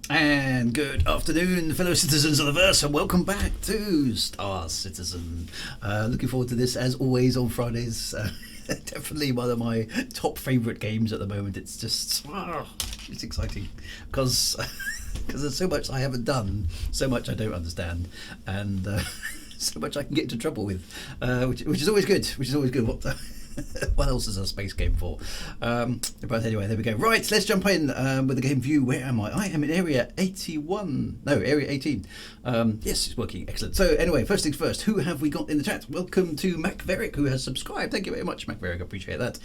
And good afternoon, fellow citizens of the verse, and welcome back to Star Citizen. Looking forward to this as always on Fridays. Definitely one of my top favourite games at the moment. It's just it's exciting because there's so much I haven't done, so much I don't understand, and so much I can get into trouble with, which is always good. What else is a space game for? But anyway, there we go. Right, let's jump in with the game view. Where am I? I am in area 81. No, area 18. Yes, it's working. Excellent. So anyway, first things first, who have we got in the chat? Welcome to Macverick, who has subscribed. Thank you very much, Macverick. I appreciate that.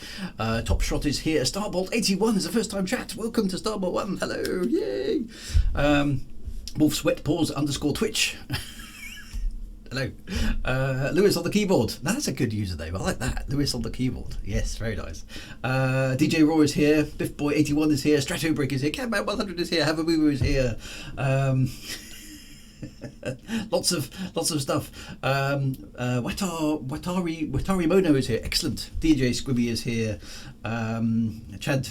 Top Shot is here. Starbolt 81 is the first time chat. Welcome to Starbolt 1. Hello. Yay. Wolf Sweat Paws _ Twitch. Hello. Lewis on the keyboard. That's a good username. I like that. Lewis on the keyboard. Yes, very nice. DJ Raw is here. Biff Boy 81 is here. Stratobrick is here. Catman 100 is here. Havamoo is here. Lots of stuff. Watari Mono is here. Excellent. DJ Squibby is here. Chad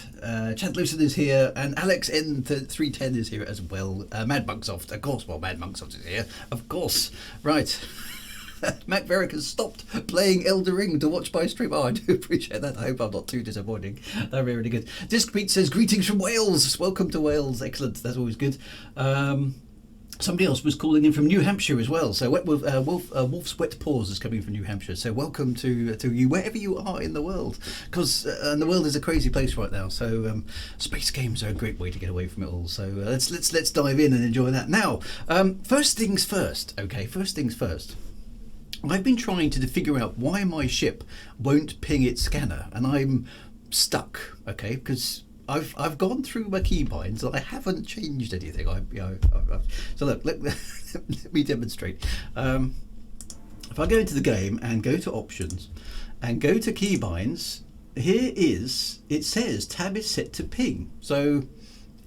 Lucid is here, and Alex N310 is here as well. Mad Monksoft, of course. Well, Mad Monksoft is here, of course. Right. Matt Verrick has stopped playing Elder Ring to watch my stream. Oh, I do appreciate that. I hope I'm not too disappointing. That'd be really good. Disc Pete says, greetings from Wales. Welcome to Wales. Excellent. That's always good. Somebody else was calling in from New Hampshire as well. So Wolf's Wet Paws is coming from New Hampshire. So welcome to you wherever you are in the world, because the world is a crazy place right now. So space games are a great way to get away from it all. So let's dive in and enjoy that. Now, first things first. Okay, first things first. I've been trying to figure out why my ship won't ping its scanner, and I'm stuck. Okay, because I've gone through my keybinds and I haven't changed anything. So look, let me demonstrate. If I go into the game and go to options and go to keybinds, it says tab is set to ping. So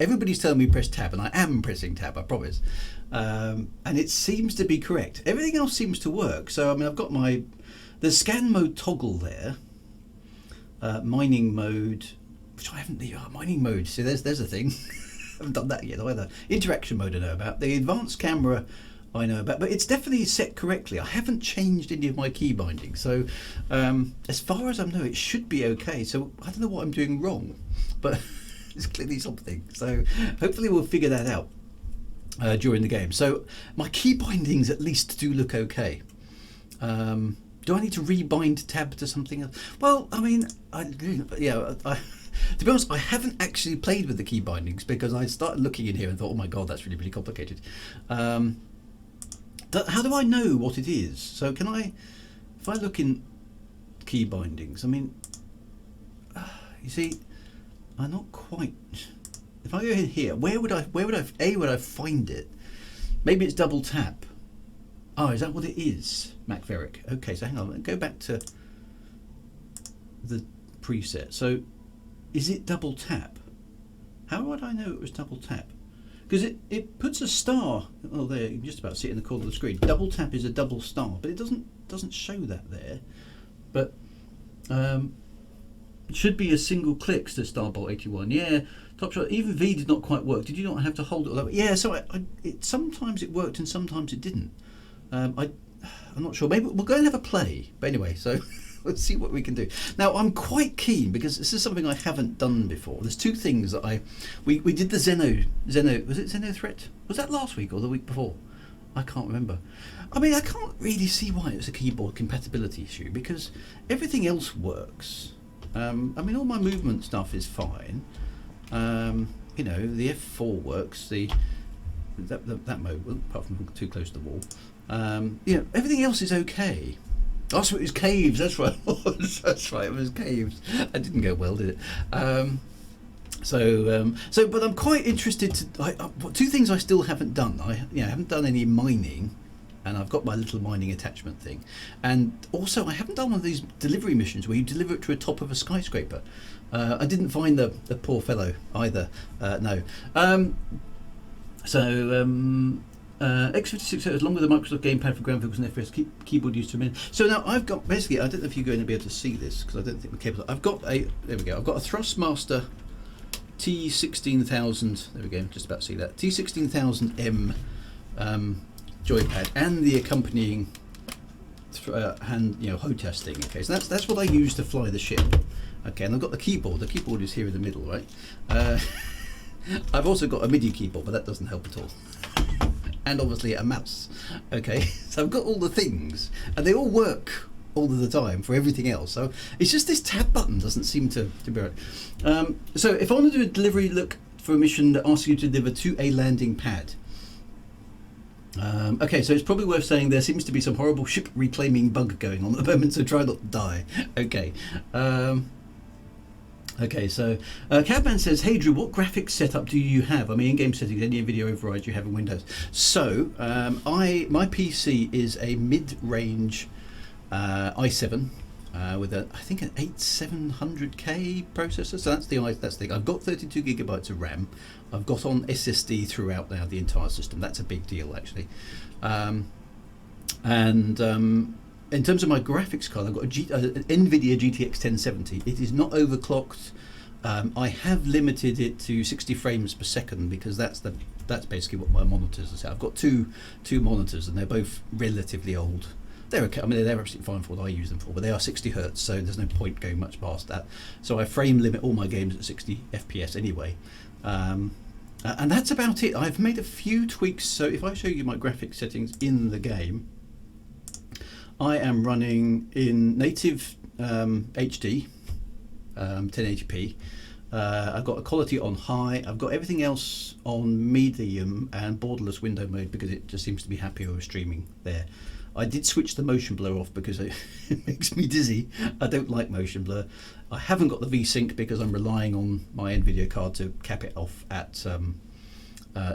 everybody's telling me press tab, and I am pressing tab, I promise. And it seems to be correct. Everything else seems to work. So I mean, I've got the scan mode toggle there, mining mode. Which I haven't. Mining mode. So there's a thing. I haven't done that yet either. Interaction mode I know about. The advanced camera I know about, but it's definitely set correctly. I haven't changed any of my key bindings, so as far as I know, it should be okay. So I don't know what I'm doing wrong, but it's clearly something. So hopefully we'll figure that out during the game. So my key bindings at least do look okay. Do I need to rebind tab to something else? Well, I mean, to be honest, I haven't actually played with the key bindings because I started looking in here and thought, oh my god, that's really, really complicated. How do I know what it is? So if I look in key bindings, I mean, you see, I'm not quite. If I go in here, where would I find it? Maybe it's double tap. Oh, is that what it is, Macverick? Okay, so hang on, let's go back to the preset. So, is it double tap? How would I know it was double tap? Because it puts a star. Oh, there, you can just about see it in the corner of the screen. Double tap is a double star, but it doesn't show that there. But it should be a single click to Starbolt 81. Yeah, Top Shot. Even V did not quite work. Did you not have to hold it all that way? Yeah. So sometimes it worked and sometimes it didn't. I'm not sure. Maybe we'll go and have a play. But anyway, so. Let's see what we can do. Now, I'm quite keen because this is something I haven't done before. There's two things that we did the Zeno, was it Zeno Threat? Was that last week or the week before? I can't remember. I mean, I can't really see why it's a keyboard compatibility issue because everything else works. I mean, all my movement stuff is fine. You know, the F4 works, that mode, apart from too close to the wall. You know, everything else is okay. Oh, so it was caves. That's right. That's right. It was caves. That didn't go well, did it? But I'm quite interested to. Two things I still haven't done. I haven't done any mining, and I've got my little mining attachment thing, and also I haven't done one of these delivery missions where you deliver it to the top of a skyscraper. I didn't find the poor fellow either. No. X56 as long as the Microsoft gamepad for graphics and FPS keyboard used to a minute. So now I've got basically, I don't know if you're going to be able to see this because I don't think the cable. I've got a Thrustmaster T16000. There we go. Just about to see that T16000M joypad and the accompanying hand, HOTAS thing. Okay, so that's what I use to fly the ship. Okay, and I've got the keyboard. The keyboard is here in the middle, right? I've also got a MIDI keyboard, but that doesn't help at all. And obviously a mouse. Okay, so I've got all the things, and they all work all of the time for everything else. So it's just this tab button doesn't seem to be right. So if I want to do a delivery look for a mission that asks you to deliver to a landing pad. Okay, so it's probably worth saying there seems to be some horrible ship reclaiming bug going on at the moment, so try not to die. Okay. Okay, so Cabman says, hey Drew, what graphics setup do you have? I mean, in-game settings, any video overrides you have in Windows. So, my PC is a mid-range i7 with I think an 8700K processor. So that's the thing. I've got 32 gigabytes of RAM. I've got on SSD throughout now the entire system. That's a big deal actually. In terms of my graphics card, I've got an NVIDIA GTX 1070. It is not overclocked. I have limited it to 60 frames per second because that's basically what my monitors are set. I've got two monitors and they're both relatively old. They're okay. I mean, they're absolutely fine for what I use them for, but they are 60 hertz, so there's no point going much past that. So I frame limit all my games at 60 FPS anyway. And that's about it. I've made a few tweaks. So if I show you my graphics settings in the game, I am running in native HD, 1080p. I've got a quality on high. I've got everything else on medium and borderless window mode because it just seems to be happier with streaming there. I did switch the motion blur off because it makes me dizzy. I don't like motion blur. I haven't got the VSync because I'm relying on my NVIDIA card to cap it off at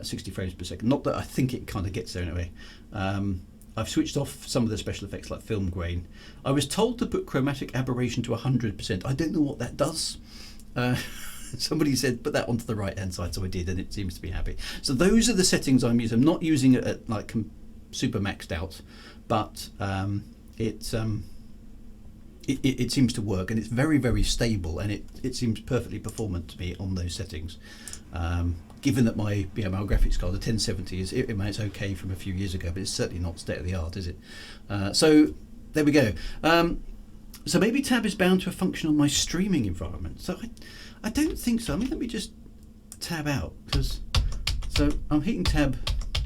60 frames per second. Not that I think it kind of gets there anyway. I've switched off some of the special effects like film grain. I was told to put chromatic aberration to 100%. I don't know what that does. Somebody said put that onto the right hand side, so I did, and it seems to be happy. So those are the settings I'm using. I'm not using it at like super maxed out, but it seems to work, and it's very, very stable, and it seems perfectly performant to me on those settings. Given that my my graphics card, the 1070, it's okay from a few years ago, but it's certainly not state of the art, is it? So there we go. So maybe tab is bound to a function on my streaming environment. So I don't think so. I mean, let me just tab out so I'm hitting tab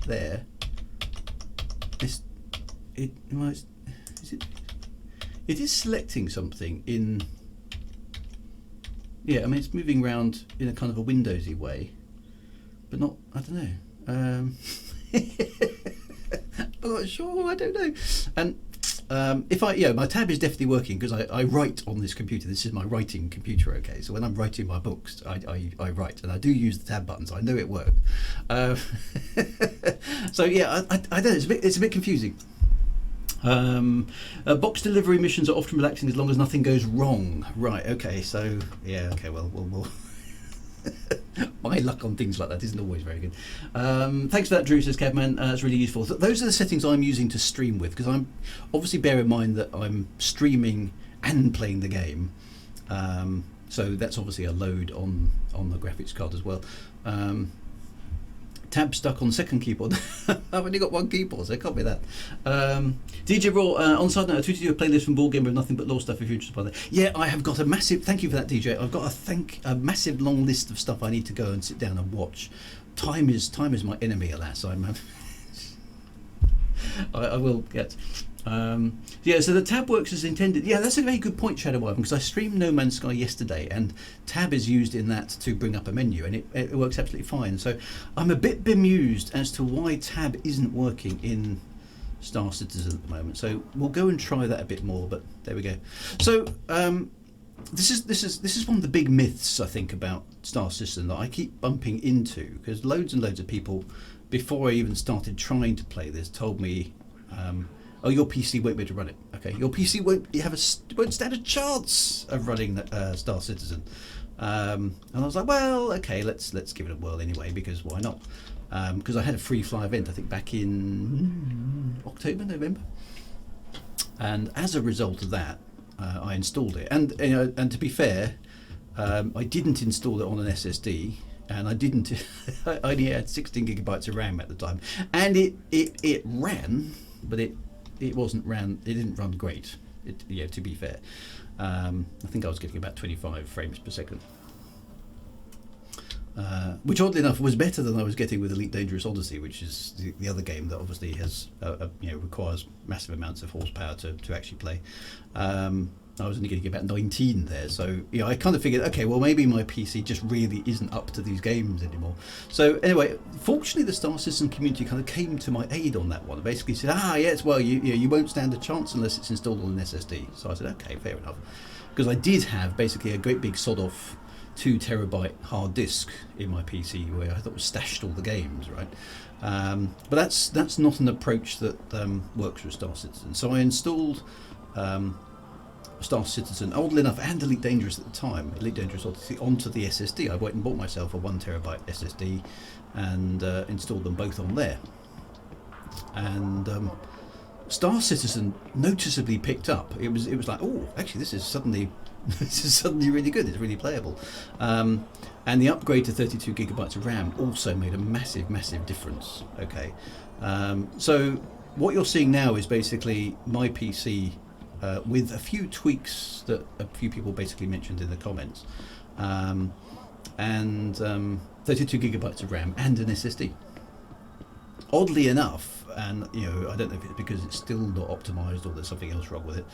there. It is selecting something in. Yeah, I mean it's moving around in a kind of a Windowsy way. But not, I don't know. I'm not sure, I don't know. And if my tab is definitely working because I write on this computer. This is my writing computer, okay? So when I'm writing my books, I write, and I do use the tab button, so I know it worked. So yeah, I don't know, it's a bit confusing. Box delivery missions are often relaxing as long as nothing goes wrong. Right, okay, so yeah, okay, well my luck on things like that isn't always very good. Thanks for that, Drew, says Cabman. It's really useful. Those are the settings I'm using to stream with, because I'm obviously bear in mind that I'm streaming and playing the game. So that's obviously a load on the graphics card as well. Tab stuck on second keyboard. I've only got one keyboard, so it can't be that. DJ Raw, on side note, I tweeted you a playlist from Board Game with nothing but law stuff if you're interested by that. Yeah, I have got a massive, thank you for that, DJ. I've got a massive long list of stuff I need to go and sit down and watch. Time is my enemy, alas. I will get. Yeah, so the tab works as intended. Yeah, that's a very good point, Shadow Ivan, because I streamed No Man's Sky yesterday, and tab is used in that to bring up a menu, and it works absolutely fine. So I'm a bit bemused as to why tab isn't working in Star Citizen at the moment. So we'll go and try that a bit more. But there we go. So this is one of the big myths I think about Star Citizen that I keep bumping into, because loads and loads of people before I even started trying to play this told me. Oh, your PC won't be able to run it. Okay, your PC won't stand a chance of running Star Citizen. And I was like, well, okay, let's give it a whirl anyway, because why not? Because I had a free fly event, I think back in October, November, and as a result of that, I installed it. And and to be fair, I didn't install it on an SSD, and I didn't. I only had 16 gigabytes of RAM at the time, and it ran, but it wasn't ran. It didn't run great. To be fair, I think I was getting about 25 frames per second. Which oddly enough was better than I was getting with Elite Dangerous Odyssey, which is the other game that obviously has requires massive amounts of horsepower to actually play. I was only getting about 19 there, so I kind of figured, okay, well maybe my PC just really isn't up to these games anymore. So anyway, fortunately the Star Citizen community kind of came to my aid on that one. They basically said, yes, well you won't stand a chance unless it's installed on an SSD. So I said, okay, fair enough, because I did have basically a great big sod off 2 terabyte hard disk in my PC where I thought was stashed all the games, right? But that's not an approach that works with Star Citizen. So I installed Star Citizen, oddly enough, and Elite Dangerous at the time, Elite Dangerous Odyssey, onto the SSD. I went and bought myself a 1 terabyte SSD and installed them both on there. And Star Citizen noticeably picked up. It was like, oh, actually, this is suddenly really good. It's really playable. And the upgrade to 32 gigabytes of RAM also made a massive difference. Okay, so what you're seeing now is basically my PC with a few tweaks that a few people basically mentioned in the comments, and 32 gigabytes of RAM and an SSD. Oddly enough, and I don't know if it's because it's still not optimized or there's something else wrong with it.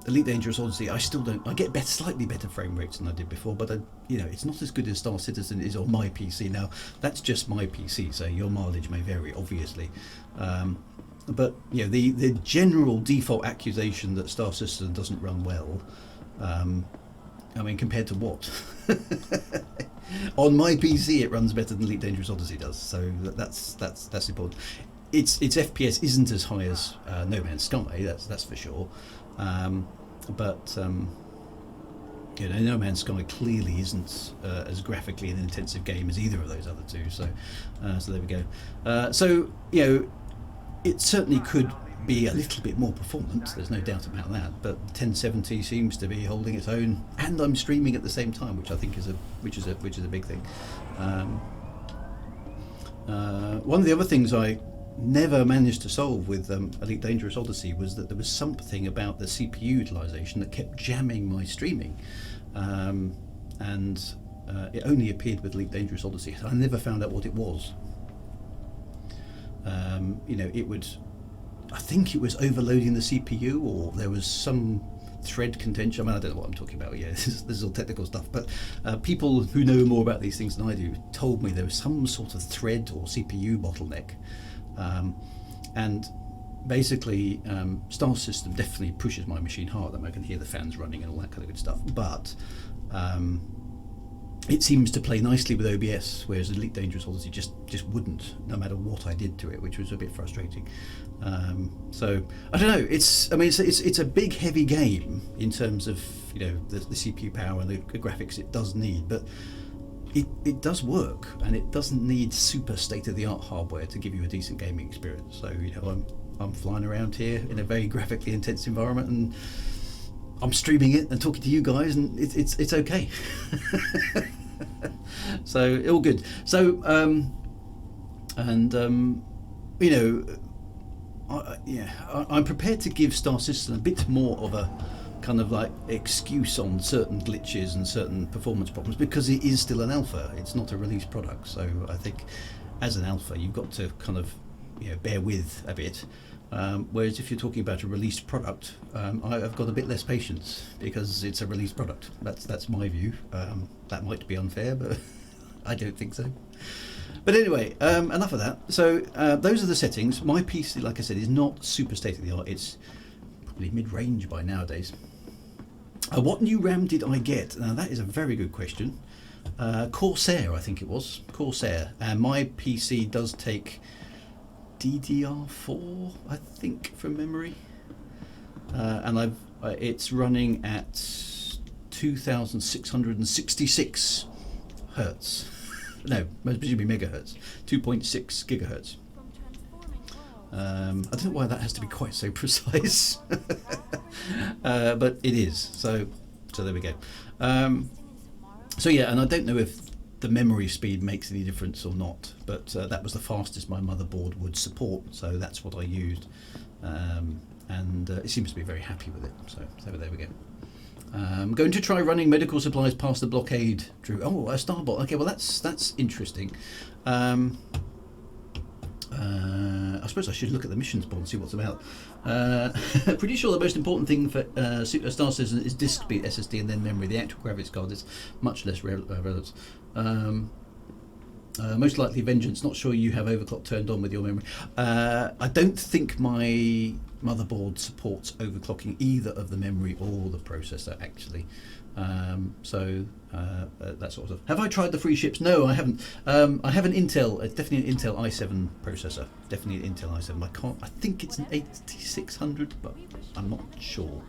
Elite Dangerous Odyssey, I get slightly better frame rates than I did before, but it's not as good as Star Citizen is on my PC. Now that's just my PC, so your mileage may vary, obviously. But the general default accusation that Star Citizen doesn't run well, compared to what? On my PC it runs better than Elite Dangerous Odyssey does, so that's important. Its FPS isn't as high as No Man's Sky, that's for sure. But No Man's Sky clearly isn't as graphically an intensive game as either of those other two, so there we go. It certainly could be a little bit more performant, there's no doubt about that, but 1070 seems to be holding its own, and I'm streaming at the same time, which I think is a big thing. One of the other things I never managed to solve with Elite Dangerous Odyssey was that there was something about the CPU utilization that kept jamming my streaming, and it only appeared with Elite Dangerous Odyssey. I never found out what it was. I think it was overloading the CPU, or there was some thread contention. I don't know what I'm talking about. Yeah, this is all technical stuff. But people who know more about these things than I do told me there was some sort of thread or CPU bottleneck. And basically, Star System definitely pushes my machine hard. I can hear the fans running and all that kind of good stuff. But it seems to play nicely with OBS, whereas Elite Dangerous Odyssey just wouldn't, no matter what I did to it, which was a bit frustrating. So I don't know. It's a big, heavy game in terms of the CPU power and the graphics it does need, but it does work, and it doesn't need super state-of-the-art hardware to give you a decent gaming experience. So I'm flying around here in a very graphically intense environment, and I'm streaming it and talking to you guys, and it's okay. So all good. So I'm prepared to give Star Citizen a bit more of a kind of like excuse on certain glitches and certain performance problems, because it is still an alpha. It's not a released product, so I think as an alpha you've got to kind of bear with a bit. Whereas if you're talking about a released product, I've got a bit less patience because it's a released product. That's my view. That might be unfair, but I don't think so. But anyway, enough of that. So those are the settings. My PC, like I said, is not super state-of-the-art. It's probably mid-range by nowadays. What new RAM did I get? Now that is a very good question. Corsair, I think it was. Corsair. And my PC does take DDR4, I think, from memory, and it's running at 2,666 hertz. No, presumably megahertz, 2.6 gigahertz. I don't know why that has to be quite so precise, but it is. So So there we go. So yeah, and I don't know if the memory speed makes any difference or not, but that was the fastest my motherboard would support, so that's what I used, and it seems to be very happy with it. So there we go. Going to try running medical supplies past the blockade, Drew. Oh, a starbot. Okay, well that's interesting. I suppose I should look at the missions board and see what's about. Pretty sure the most important thing for Star Citizen is disk speed, SSD, and then memory. The actual graphics card is much less relevant. Most likely Vengeance. Not sure you have overclock turned on with your memory. I don't think my motherboard supports overclocking either of the memory or the processor, actually. That sort of stuff. Have I tried the free ships? No, I haven't. I have an Intel, definitely an Intel i7 processor. Definitely an Intel i7. I think it's an 8600, but I'm not sure.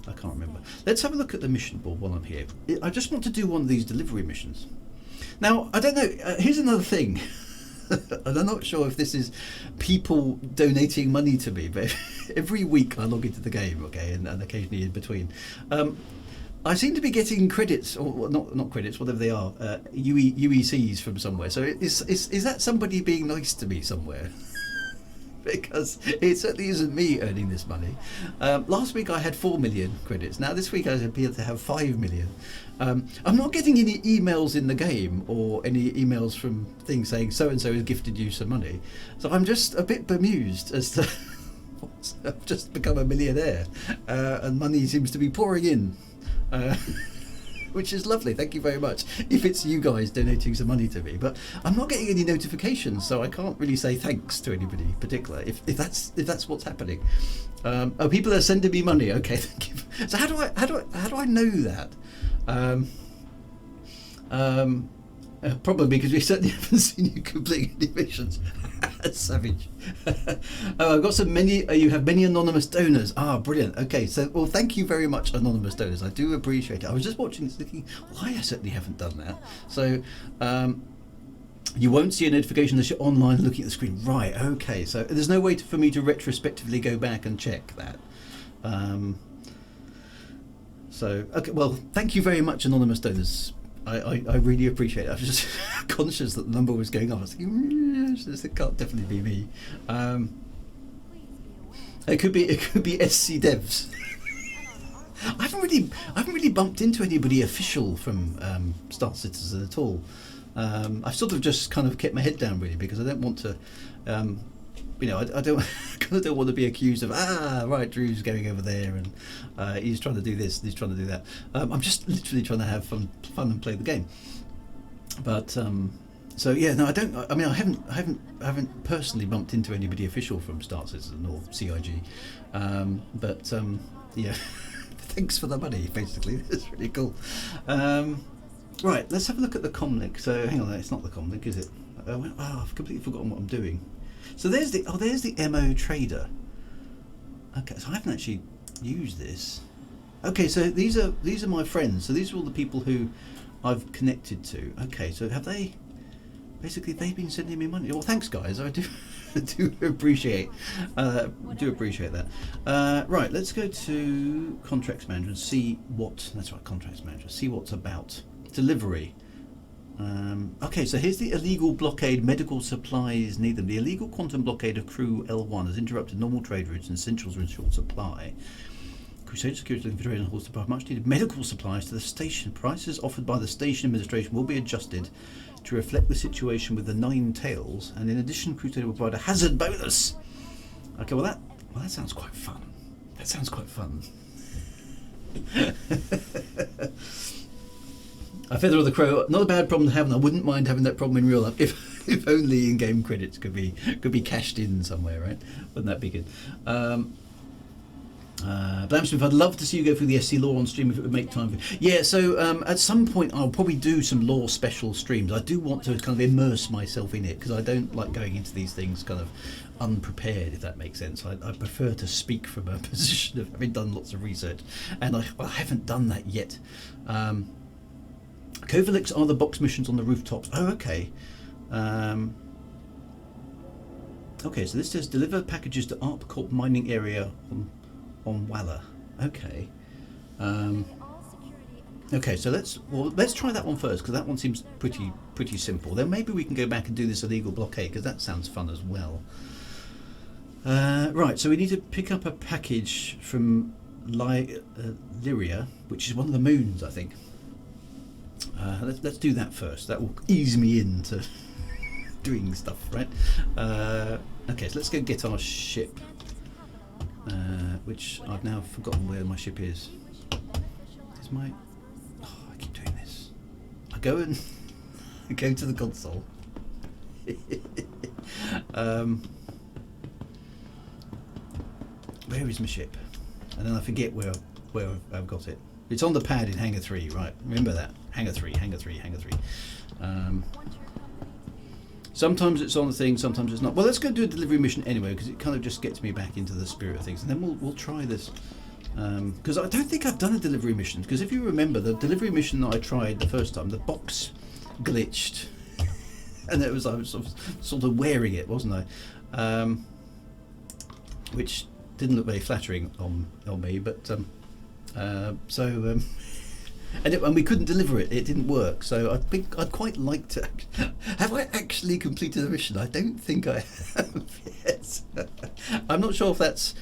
I can't remember. Let's have a look at the mission board while I'm here. I just want to do one of these delivery missions. Now, I don't know. Here's another thing. And I'm not sure if this is people donating money to me, but every week I log into the game, okay, and occasionally in between. I seem to be getting credits, or not credits, whatever they are, UECs from somewhere. So is that somebody being nice to me somewhere? Because it certainly isn't me earning this money. Last week I had 4 million credits. Now this week I appear to have 5 million. I'm not getting any emails in the game or any emails from things saying so-and-so has gifted you some money. So I'm just a bit bemused as to I've just become a millionaire and money seems to be pouring in. Which is lovely, thank you very much, if it's you guys donating some money to me, but I'm not getting any notifications, so I can't really say thanks to anybody in particular if that's what's happening. Oh, people are sending me money. Okay, thank you. So how do I know that? Probably because we certainly haven't seen you complete any missions. Savage. Oh, I've got you have many anonymous donors. Ah, brilliant. Okay, so well, thank you very much, anonymous donors. I do appreciate it. I was just watching this thinking, well, I certainly haven't done that. So you won't see a notification unless you're online looking at the screen. Right, okay, so there's no way for me to retrospectively go back and check that. So, okay, well, thank you very much, anonymous donors. I really appreciate it. I was just conscious that the number was going up. I was thinking, it can't definitely be me. It could be SC devs. I haven't really bumped into anybody official from Star Citizen at all. I've sort of just kind of kept my head down really because I don't want to. I don't want to be accused of right, Drew's going over there and he's trying to do this, he's trying to do that. I'm just literally trying to have fun and play the game. But so yeah, no, I don't. I mean, I haven't personally bumped into anybody official from Star Citizen or CIG. Yeah, thanks for the money. Basically, that's really cool. Right, let's have a look at the comlink. So hang on, it's not the comlink, is it? I've completely forgotten what I'm doing. So there's the MO trader. Okay, so I haven't actually used this. Okay, so these are my friends. So these are all the people who I've connected to. Okay, so have they? Basically, they've been sending me money. Well, thanks, guys. I do appreciate that. Right, let's go to contracts manager and see what. That's right, contracts manager. See what's about delivery. Okay, so here's the illegal blockade. Medical supplies need them. The illegal quantum blockade of crew L1 has interrupted normal trade routes and essentials are in short supply. Crusader Security looking for trade and horse supply much needed medical supplies to the station. Prices offered by the station administration will be adjusted to reflect the situation with the 9 tails, and in addition, Crusader will provide a hazard bonus. Okay, well that sounds quite fun. That sounds quite fun. A feather of the crow, not a bad problem to have, and I wouldn't mind having that problem in real life if only in-game credits could be cashed in somewhere, right? Wouldn't that be good? Blamsmith, I'd love to see you go through the SC lore on stream if it would make time for. Yeah, so at some point I'll probably do some lore special streams. I do want to kind of immerse myself in it because I don't like going into these things kind of unprepared, if that makes sense. I prefer to speak from a position of having done lots of research, and I haven't done that yet. Covalix are the box missions on the rooftops. Oh, okay. Okay, so this says deliver packages to ArpCorp mining area on Waller. Okay. Okay, so let's try that one first, because that one seems pretty simple. Then maybe we can go back and do this illegal blockade, because that sounds fun as well. Right, so we need to pick up a package from Lyria, which is one of the moons, I think. Let's do that first. That will ease me into doing stuff, right? Okay, so let's go get our ship, which I've now forgotten where my ship is. Is my... Oh, I keep doing this. I go and go to the console. Where is my ship? And then I forget where I've got it. It's on the pad in Hangar 3, right? Remember that. Hangar 3, Hangar 3, Hangar 3. Sometimes it's on the thing, sometimes it's not. Well, let's go do a delivery mission anyway, because it kind of just gets me back into the spirit of things. And then we'll try this. Because I don't think I've done a delivery mission. Because if you remember, the delivery mission that I tried the first time, the box glitched. And I was sort of wearing it, wasn't I? Which didn't look very flattering on me, but... and we couldn't deliver it. It didn't work. So I think I'd quite like to. Have I actually completed the mission? I don't think I have yet. I'm not sure if that's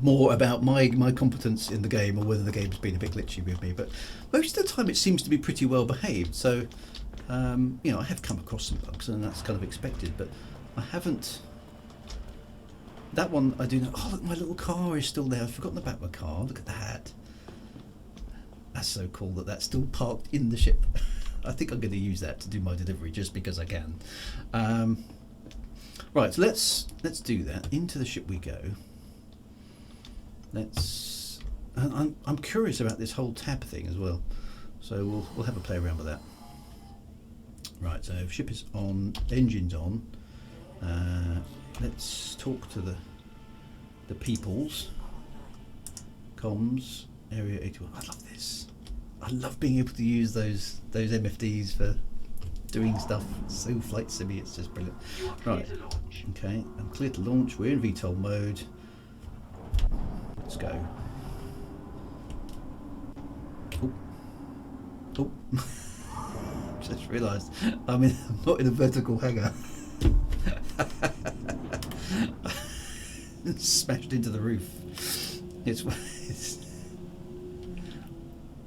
more about my competence in the game, or whether the game's been a bit glitchy with me. But most of the time, it seems to be pretty well behaved. So you know, I have come across some bugs, and that's kind of expected. But I haven't. That one I do know. Oh, look, my little car is still there. I've forgotten about my car. Look at that. That's so cool that that's still parked in the ship. I think I'm going to use that to do my delivery just because I can. Right, so let's do that. Into the ship we go. Let's. I'm curious about this whole tab thing as well, so we'll have a play around with that. Right, so ship is on, engines on. Let's talk to the peoples. Comms, area 81. I love this. I love being able to use those MFDs for doing stuff. It's so flight simmy, it's just brilliant. Right, okay, I'm clear to launch. We're in VTOL mode. Let's go. Oh. Just realised I'm not in a vertical hangar. Smashed into the roof. It's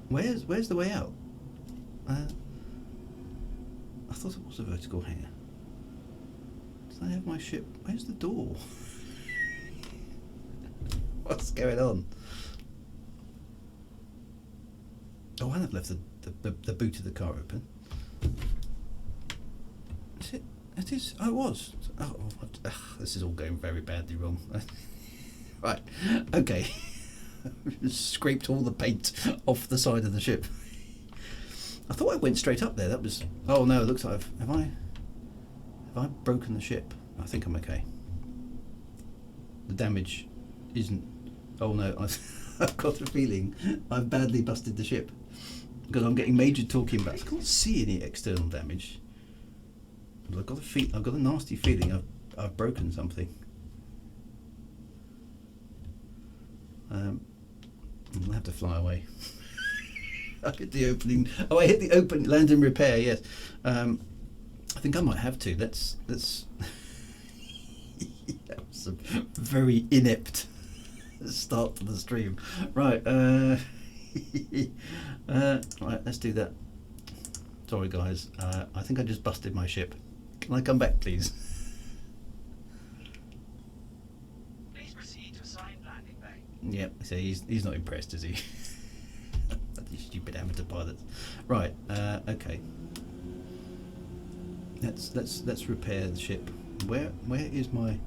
where's the way out? I thought it was a vertical hangar. Does I have my ship? Where's the door? What's going on? Oh, I've left the boot of the car open. Is it? It is. Oh, it was. Oh, this is all going very badly wrong. Right. Okay. Scraped all the paint off the side of the ship. I thought I went straight up there. That was. Oh no! It looks like have I broken the ship? I think I'm okay. The damage isn't. Oh no! I've got a feeling I've badly busted the ship because I'm getting major talking about. I can't see any external damage. But I've got a nasty feeling I've broken something. I'll have to fly away. I hit the opening. Oh, I hit the open land and repair. Yes, I think I might have to. Let's. That was a very inept start to the stream. Right. Right. Let's do that. Sorry, guys. I think I just busted my ship. Can I come back, please? Please proceed to assigned landing bay. Yep. So he's not impressed, is he? You stupid amateur pilots. Right. Okay. Let's repair the ship. Where is my?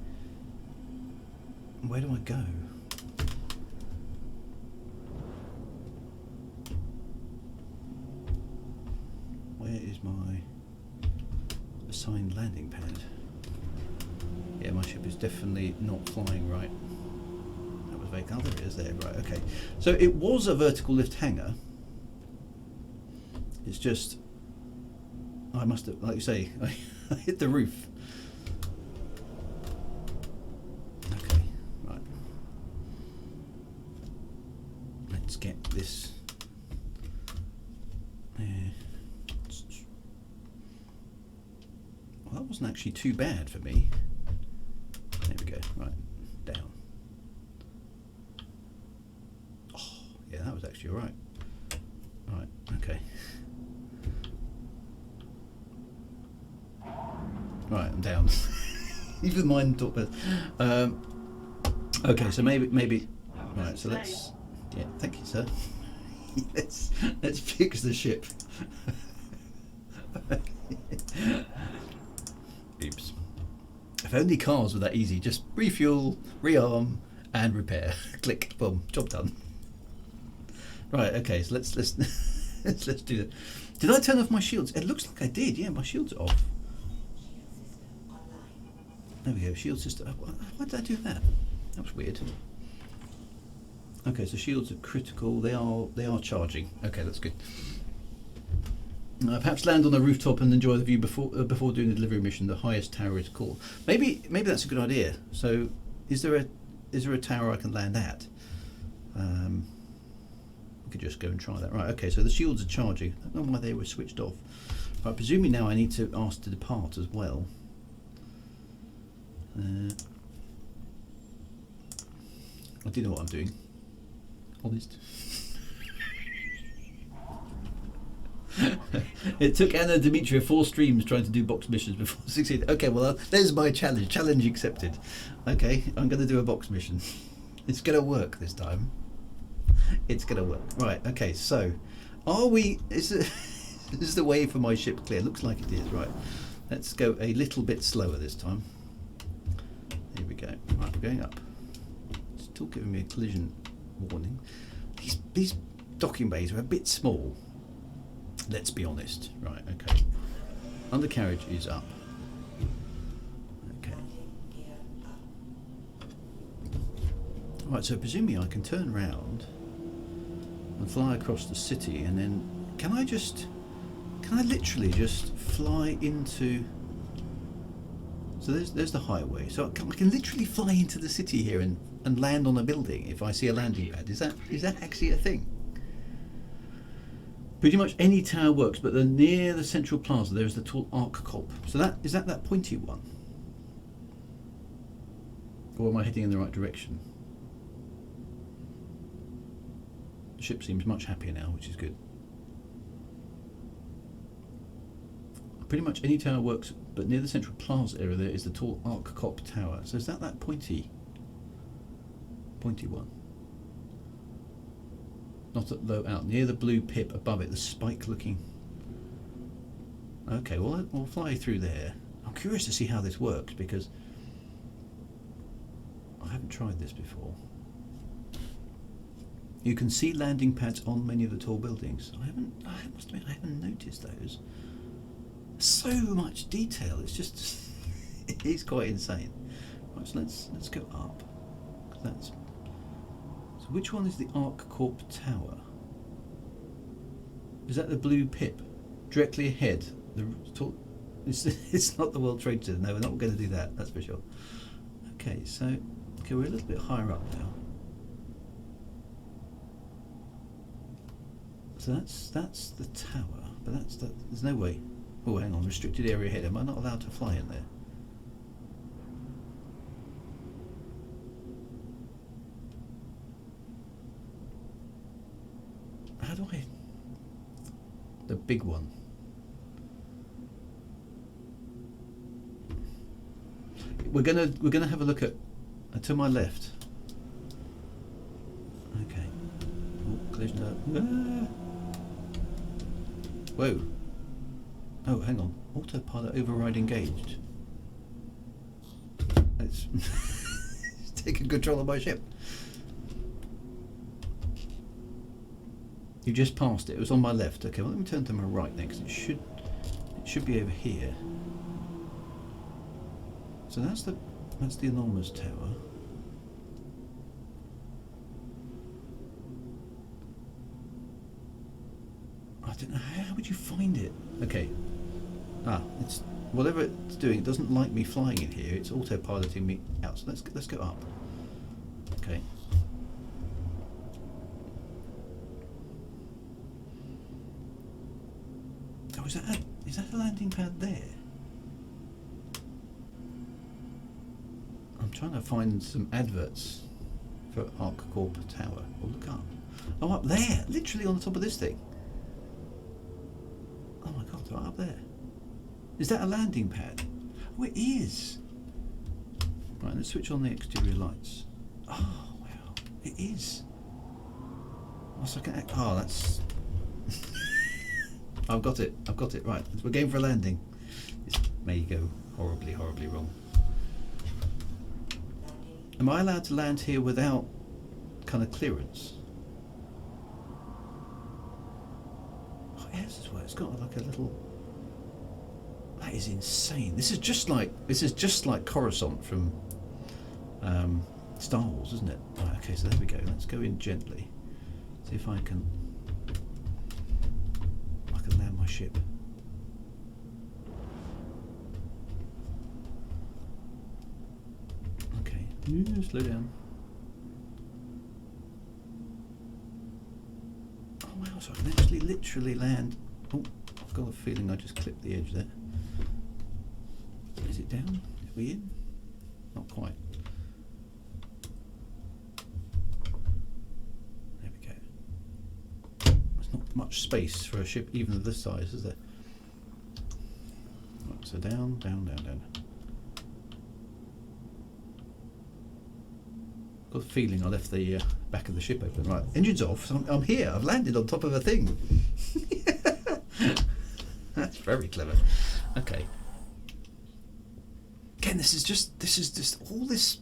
Where do I go? Where is my assigned landing pad? Yeah, my ship is definitely not flying right. That was very. Oh, there it is there. Right. Okay. So it was a vertical lift hangar. It's just. I must have, like you say, I hit the roof. Okay. Right. Let's get this wasn't actually too bad for me. There we go. Right, down. Oh, yeah, that was actually all right. Right, okay. Right, I'm down. Even mine talk better. Okay, so maybe. Right, so let's. Yeah, thank you, sir. let's fix the ship. Oops. If only cars were that easy. Just refuel, rearm, and repair. Click, boom, job done. Right. Okay. So let's let's do that. Did I turn off my shields? It looks like I did. Yeah, my shields are off. There we go. Shield system. Why did I do that? That was weird. Okay, so shields are critical. They are charging. Okay, that's good. Perhaps land on a rooftop and enjoy the view before doing the delivery mission. The highest tower is called. Maybe that's a good idea. So, is there a tower I can land at? We could just go and try that. Right. Okay. So the shields are charging. I don't know why they were switched off. Right. Presumably now I need to ask to depart as well. I do know what I'm doing. Honest. It took Anna Demetria 4 streams trying to do box missions before succeeding. Okay, well, there's my challenge. Challenge accepted. Okay, I'm going to do a box mission. It's going to work this time. It's going to work. Right, okay, so are we... Is the way for my ship clear? Looks like it is. Right, let's go a little bit slower this time. Here we go. Right, we're going up. Still giving me a collision warning. These docking bays are a bit small. Let's be honest. Right, okay. Undercarriage is up. Okay. Right, so presumably I can turn round and fly across the city, and then can I literally just fly into... So there's the highway. So I can literally fly into the city here and land on a building if I see a landing pad. Is that actually a thing? Pretty much any tower works, but near the central plaza there is the tall arc cop. So is that pointy one? Or am I heading in the right direction? The ship seems much happier now, which is good. Pretty much any tower works, but near the central plaza area there is the tall arc cop tower. So is that pointy one? Not at low out, near the blue pip above it, the spike looking. Okay, well we'll fly through there. I'm curious to see how this works because I haven't tried this before. You can see landing pads on many of the tall buildings. I must admit I haven't noticed those. So much detail. It's just it is quite insane. Right, so let's go up. So which one is the Arc Corp Tower? Is that the blue pip directly ahead? It's not the World Trade Center. No, we're not going to do that. That's for sure. Okay, so we're a little bit higher up now. So that's the tower, but there's no way. Oh, hang on, restricted area ahead. Am I not allowed to fly in there? How do I... The big one. We're gonna have a look at to my left. Okay. Oh, collision alert. Whoa. Oh, hang on. Autopilot override engaged. It's taking control of my ship. You just passed it. It was on my left. Okay, well let me turn to my right next. It should be over here. So that's the enormous tower. I don't know, how would you find it? Okay. It's whatever it's doing. It doesn't like me flying in here. It's autopiloting me out. So let's go up. Okay. Oh, is that a landing pad there? I'm trying to find some adverts for ArcCorp Tower. Oh, look up. Oh, up there! Literally on the top of this thing. Oh my god, right up there. Is that a landing pad? Oh, it is! Right, let's switch on the exterior lights. Oh, wow. It is. Oh, that's... I've got it. Right, we're going for a landing. This may go horribly, horribly wrong. Am I allowed to land here without kind of clearance? Oh, yes, as well. It's got like a little... That is insane. This is just like Coruscant from Star Wars, isn't it? Right, okay, so there we go. Let's go in gently. See if I can land my ship. Okay, slow down. Oh wow, so I can actually literally land. Oh, I've got a feeling I just clipped the edge there. Is it down? Are we in? Not quite. There we go. There's not much space for a ship even of this size, is there? Right, so down, down, down, down. Got a feeling I left the back of the ship open. Right, engine's off. So I'm here. I've landed on top of a thing. That's very clever. Okay. Again, this is just all this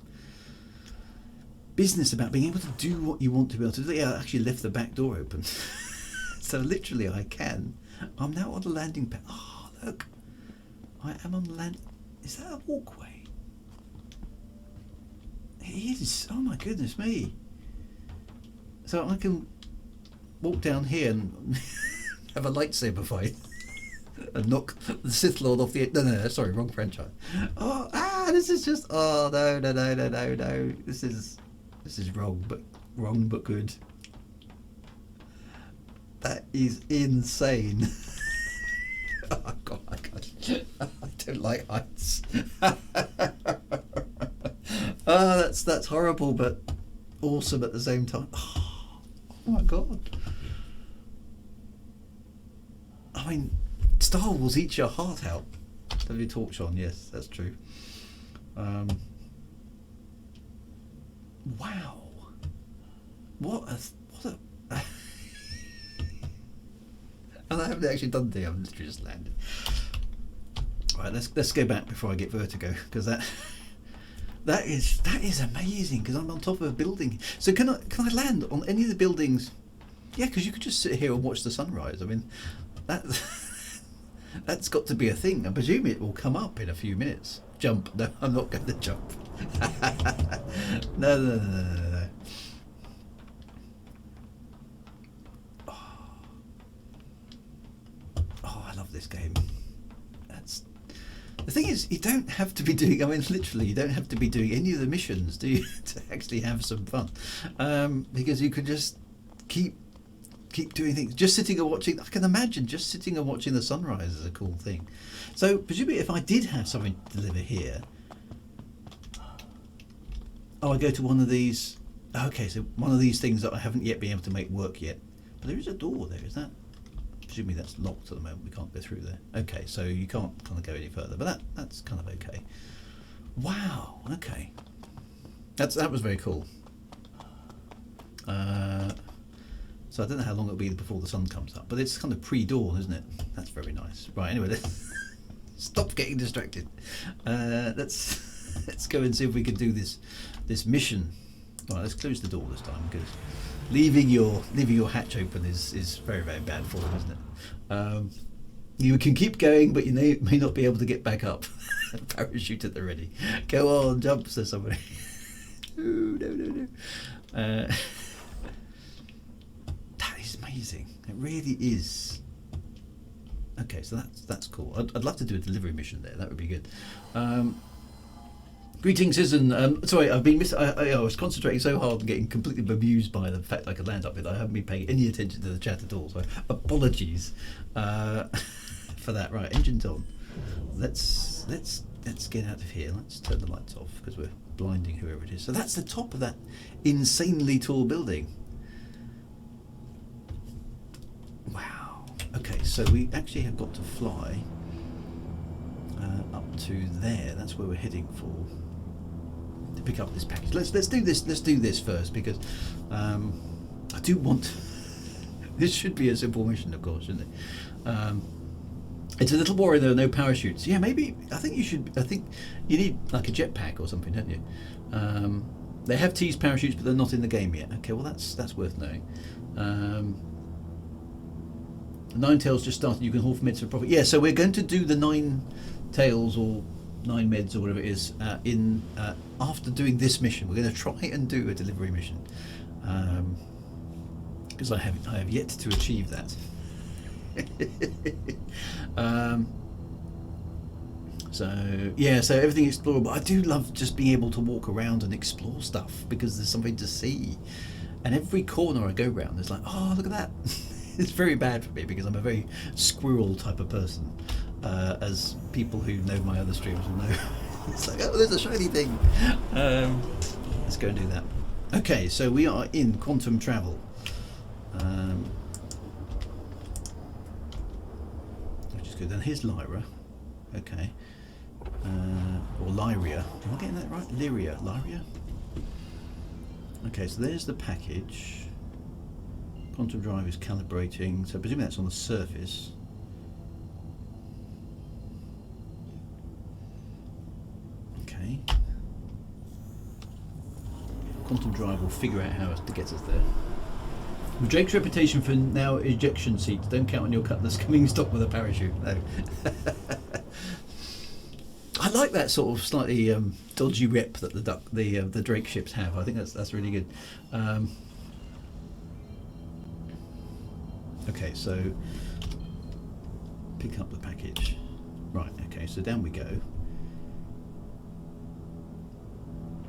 business about being able to do what you want to be able to do. Yeah, I actually left the back door open. So literally I can. I'm now on the landing pad. Oh, look. I am on the land. Is that a walkway? It is. Oh my goodness me. So I can walk down here and have a lightsaber fight. And knock the Sith Lord off the... No, sorry, wrong franchise. Oh, this is just... Oh, no. This is wrong but good. That is insane. Oh, God, I don't like heights. Oh, that's horrible, but awesome at the same time. Oh my God. I mean... Star Wars eats your heart out. Have your torch on? Yes, that's true. Wow. What a and I haven't actually done the. I've literally just landed. Right, let's go back before I get vertigo, because that is amazing. Because I'm on top of a building. So can I land on any of the buildings? Yeah, because you could just sit here and watch the sunrise. I mean, that's got to be a thing. I presume it will come up in a few minutes. Jump. No, I'm not going to jump. No. Oh, I love this game. The thing is, you don't have to be doing, I mean, literally, you don't have to be doing any of the missions, do you, to actually have some fun. Because you can just keep doing things. Just sitting and watching, I can imagine just sitting and watching the sunrise is a cool thing. So presumably if I did have something to deliver here, I go to one of these, okay, so one of these things that I haven't yet been able to make work yet. But there is a door there, is that? Presumably that's locked at the moment, we can't go through there. Okay, so you can't kind of go any further, but that's kind of okay. Wow, okay. That was very cool. So I don't know how long it'll be before the sun comes up, but it's kind of pre-dawn, isn't it? That's very nice. Right, anyway, let's stop getting distracted. Let's go and see if we can do this mission. Right, let's close the door this time, because leaving your hatch open is very, very bad form, isn't it? You can keep going, but you may not be able to get back up. Parachute at the ready. Go on, jump, says somebody. No. That is amazing. It really is. Okay, so that's cool. I'd love to do a delivery mission there. That would be good. Greetings, Susan. Sorry, I've been I was concentrating so hard and getting completely bemused by the fact I could land up with. I haven't been paying any attention to the chat at all. So apologies for that. Right, engine's on. Let's let's get out of here. Let's turn the lights off because we're blinding whoever it is. So that's the top of that insanely tall building. Wow. Okay, so we actually have got to fly up to there. That's where we're heading for, to pick up this package. Let's do this. Let's do this first because I do want. This should be a simple mission, of course, shouldn't it? It's a little boring though. No parachutes. Yeah, maybe. I think you should. I think you need like a jetpack or something, don't you? They have teased parachutes, but they're not in the game yet. Okay, well that's worth knowing. Nine Tails just started. You can haul for meds for profit. Yeah, so we're going to do the 9 Tails or 9 meds or whatever it is in after doing this mission. We're going to try and do a delivery mission because I have yet to achieve that. So yeah, so everything explorable. I do love just being able to walk around and explore stuff because there's something to see, and every corner I go round there's like, oh, look at that. It's very bad for me because I'm a very squirrel type of person, as people who know my other streams will know. It's like, oh, there's a shiny thing. Let's go and do that. Okay, so we are in quantum travel. Which is good. And here's Lyra. Okay. Or Lyria. Am I getting that right? Lyria. Lyria? Okay, so there's the package. Quantum drive is calibrating, so presumably that's on the surface. Okay. Quantum drive will figure out how to get us there. With Drake's reputation for now ejection seats, don't count on your cutlass coming stock with a parachute. No. I like that sort of slightly dodgy rep that the Drake ships have. I think that's really good. Okay, so pick up the package. Right, okay, so down we go.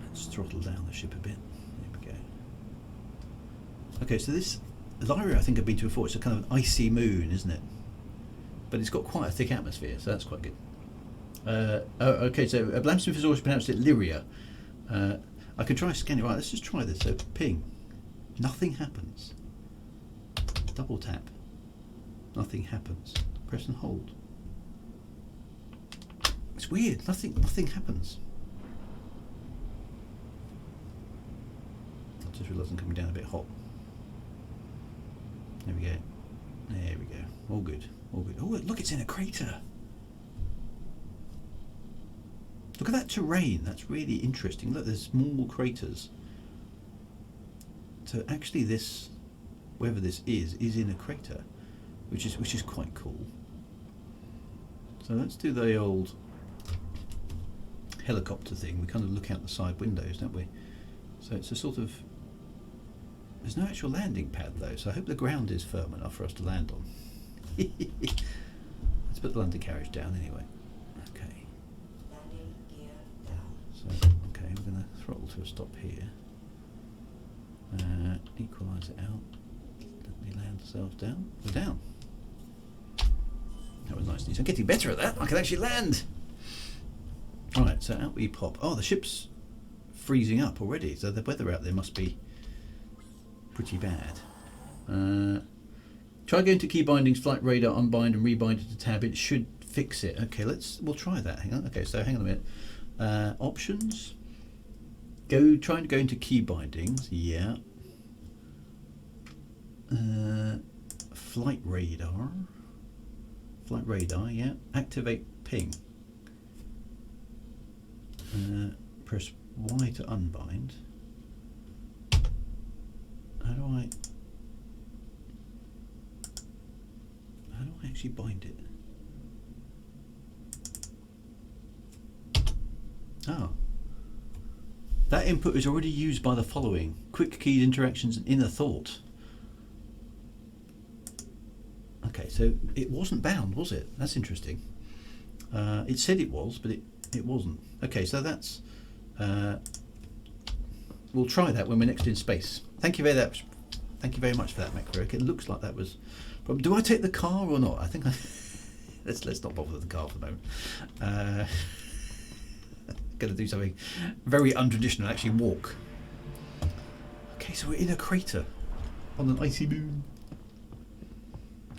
Let's throttle down the ship a bit. There we go. Okay, so this Lyra I think I've been to before. It's a kind of icy moon, isn't it? But it's got quite a thick atmosphere, so that's quite good. Okay, so Blamsmith has always pronounced it Lyria. I could try scanning. Right, let's just try this. So ping. Nothing happens. Double tap. Nothing happens. Press and hold. It's weird. Nothing happens. I just realised I'm coming down a bit hot. There we go. There we go. All good. All good. Oh, look, it's in a crater. Look at that terrain. That's really interesting. Look, there's small craters. So actually, this, wherever this is in a crater, which is quite cool. So let's do the old helicopter thing. We kind of look out the side windows, don't we? So it's a sort of, there's no actual landing pad though, so I hope the ground is firm enough for us to land on. Let's put the landing carriage down anyway. Okay. Landing gear down. So, okay, we're going to throttle to a stop here. Equalise it out. Let me land ourselves down. We're down. That was nice and easy. I'm getting better at that. I can actually land. Right, so out we pop. Oh, the ship's freezing up already, so the weather out there must be pretty bad. Try going to key bindings, flight radar, unbind and rebind it to tab. It should fix it. Okay, we'll try that. Hang on. Okay, so hang on a minute. Options. Trying to go into key bindings. Yeah. Flight radar. Flight radar. Yeah. Activate ping. Press Y to unbind. How do I actually bind it? Oh. That input is already used by the following: quick keyed interactions and inner thought. Okay, so it wasn't bound, was it? That's interesting. It said it was, but it wasn't. Okay, so that's we'll try that when we're next in space. Thank you very much. Thank you very much for that, MacVerick. It looks like that was. Do I take the car or not? I think let's not bother with the car for the moment. going to do something very untraditional, actually walk. Okay, so we're in a crater on an icy moon.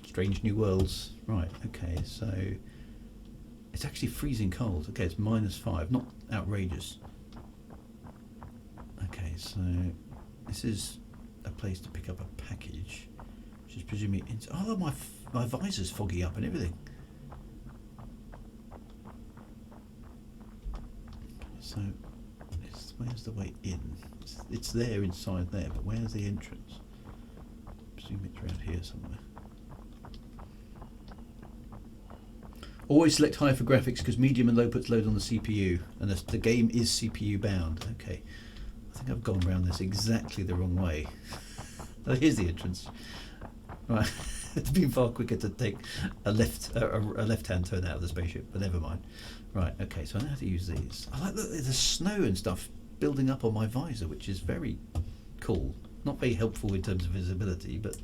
Strange new worlds. Right, okay, so it's actually freezing cold. Okay, it's -5, not outrageous. Okay, so this is a place to pick up a package, which is presumably oh, my visor's foggy up and everything. So where's the way in? It's there inside there, but where's the entrance? I presume it's around here somewhere. Always select high for graphics because medium and low puts load on the CPU, and the game is CPU bound. Okay, I think I've gone around this exactly the wrong way. Oh, here's the entrance. Right, it's been far quicker to take a left-hand turn out of the spaceship, but never mind. Right, okay, so I know how to use these. I like that there's snow and stuff building up on my visor, which is very cool. Not very helpful in terms of visibility, but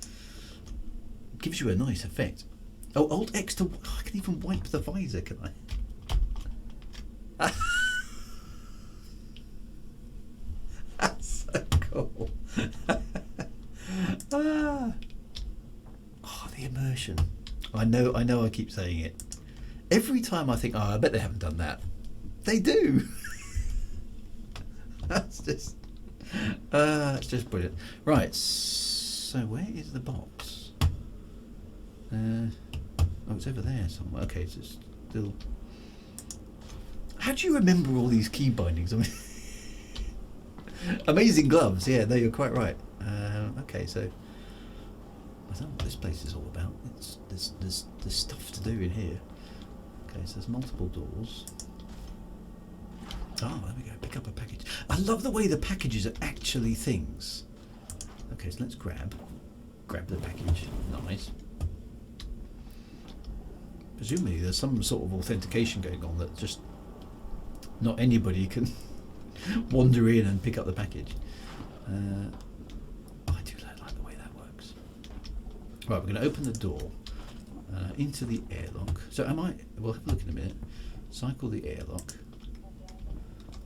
gives you a nice effect. Oh, Alt X to... Oh, I can even wipe the visor, can I? That's so cool. Oh, the immersion. I know I keep saying it. Every time I think, oh, I bet they haven't done that. They do. That's just... it's just brilliant. Right, so where is the box? Oh, it's over there somewhere. Okay, it's still... How do you remember all these key bindings? I mean, amazing gloves. Yeah, no, you're quite right. Okay, so I don't know what this place is all about. There's stuff to do in here. Okay, so there's multiple doors. Oh, there we go. Pick up a package. I love the way the packages are actually things. Okay, so let's grab the package. Nice. Presumably there's some sort of authentication going on that just not anybody can wander in and pick up the package. I do like the way that works. Right, we're going to open the door into the airlock. So we'll have a look in a minute. Cycle the airlock.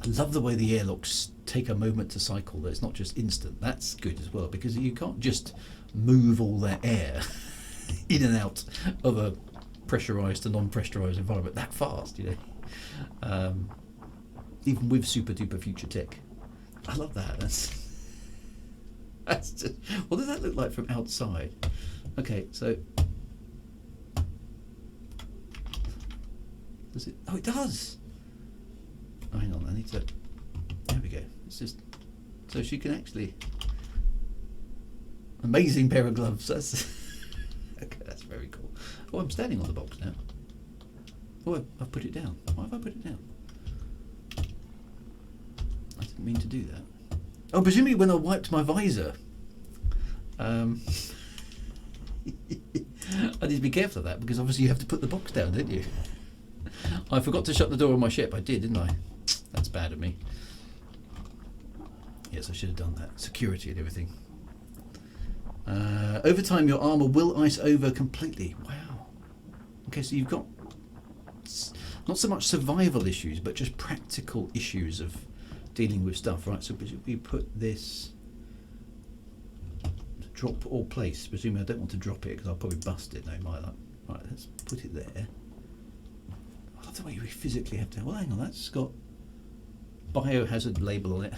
I love the way the airlocks take a moment to cycle. That it's not just instant. That's good as well, because you can't just move all that air in and out of a pressurized to non-pressurized environment that fast, you know. Even with super duper future tech. I love that. That's just, what does that look like from outside? Okay, so does it? Oh, it does. Oh, hang on, I need to. There we go. It's just so she can actually. Amazing pair of gloves. That's okay. That's very cool. Oh, I'm standing on the box now. Oh, I've put it down. Why have I put it down? I didn't mean to do that. Oh, presumably when I wiped my visor. I need to be careful of that because obviously you have to put the box down, don't you? I forgot to shut the door on my ship. I did, didn't I? That's bad of me. Yes, I should have done that. Security and everything. Over time, your armour will ice over completely. Wow. Okay, so you've got not so much survival issues, but just practical issues of dealing with stuff, right? So we put this drop or place. Presumably I don't want to drop it because I'll probably bust it. No, my luck. Right, let's put it there. I love the way we physically have to. Well, hang on, that's got biohazard label on it.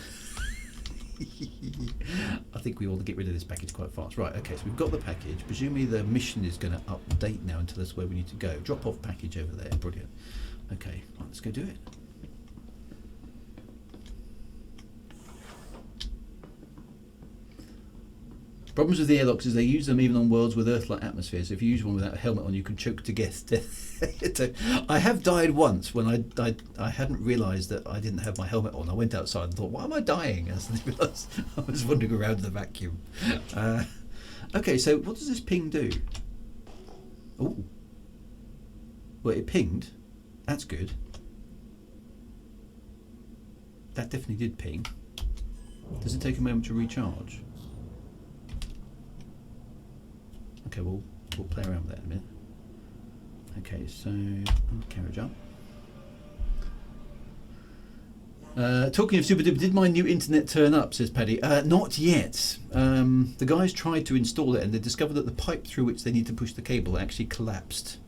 I think we ought to get rid of this package quite fast. Right, okay, so we've got the package. Presumably the mission is going to update now until that's where we need to go. Drop off package over there. Brilliant. Okay, right, let's go do it. Problems with the airlocks is they use them even on worlds with Earth-like atmosphere. So if you use one without a helmet on, you can choke to death. I have died once when I hadn't realised that I didn't have my helmet on. I went outside and thought, why am I dying? And I realised I was wandering around in the vacuum. Okay, so what does this ping do? Oh, well, it pinged. That's good. That definitely did ping. Does it take a moment to recharge? Okay, we'll play around with that in a minute. Okay, so carriage up. Talking of super duper, did my new internet turn up, says Paddy? Not yet. The guys tried to install it and they discovered that the pipe through which they need to push the cable actually collapsed.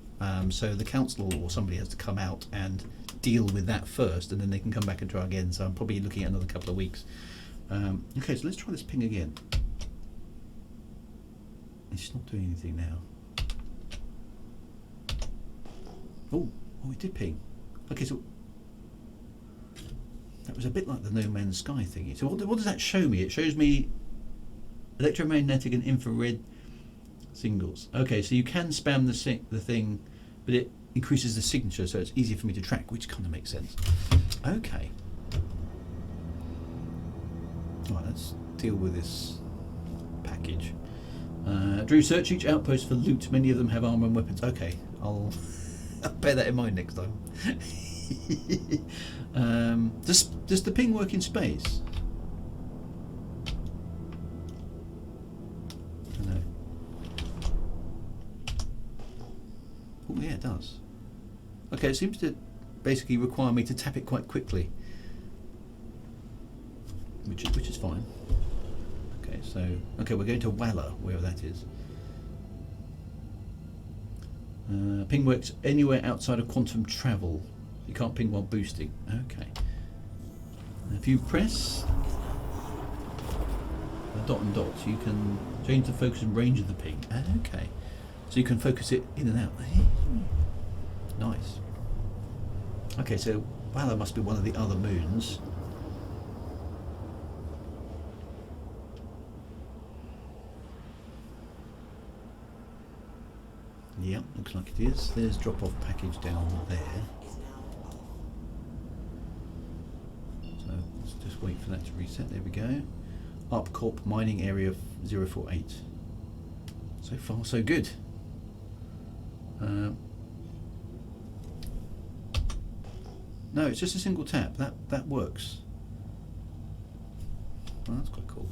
So the council or somebody has to come out and deal with that first, and then they can come back and try again. So I'm probably looking at another couple of weeks. Okay, so let's try this ping again. It's not doing anything now. Oh, it did ping. Okay, so that was a bit like the No Man's Sky thingy. So what does that show me? It shows me electromagnetic and infrared signals. Okay, so you can spam the thing, but it increases the signature, so it's easier for me to track, which kind of makes sense. Okay. Right, let's deal with this package. Drew, search each outpost for loot. Many of them have armor and weapons. Okay, I'll bear that in mind next time. Does the ping work in space? I don't know. Oh yeah, it does. Okay, it seems to basically require me to tap it quite quickly, which is fine. Okay, so we're going to Wagar, wherever that is. Ping works anywhere outside of quantum travel. You can't ping while boosting. Okay. If you press a dot and dot, you can change the focus and range of the ping. Okay. So you can focus it in and out. Nice. Okay, so Wagar must be one of the other moons. Yep, looks like it is. There's drop-off package down there. So let's just wait for that to reset. There we go. ArpCorp mining area 048. So far, so good. No, it's just a single tap. That works. Well, that's quite cool.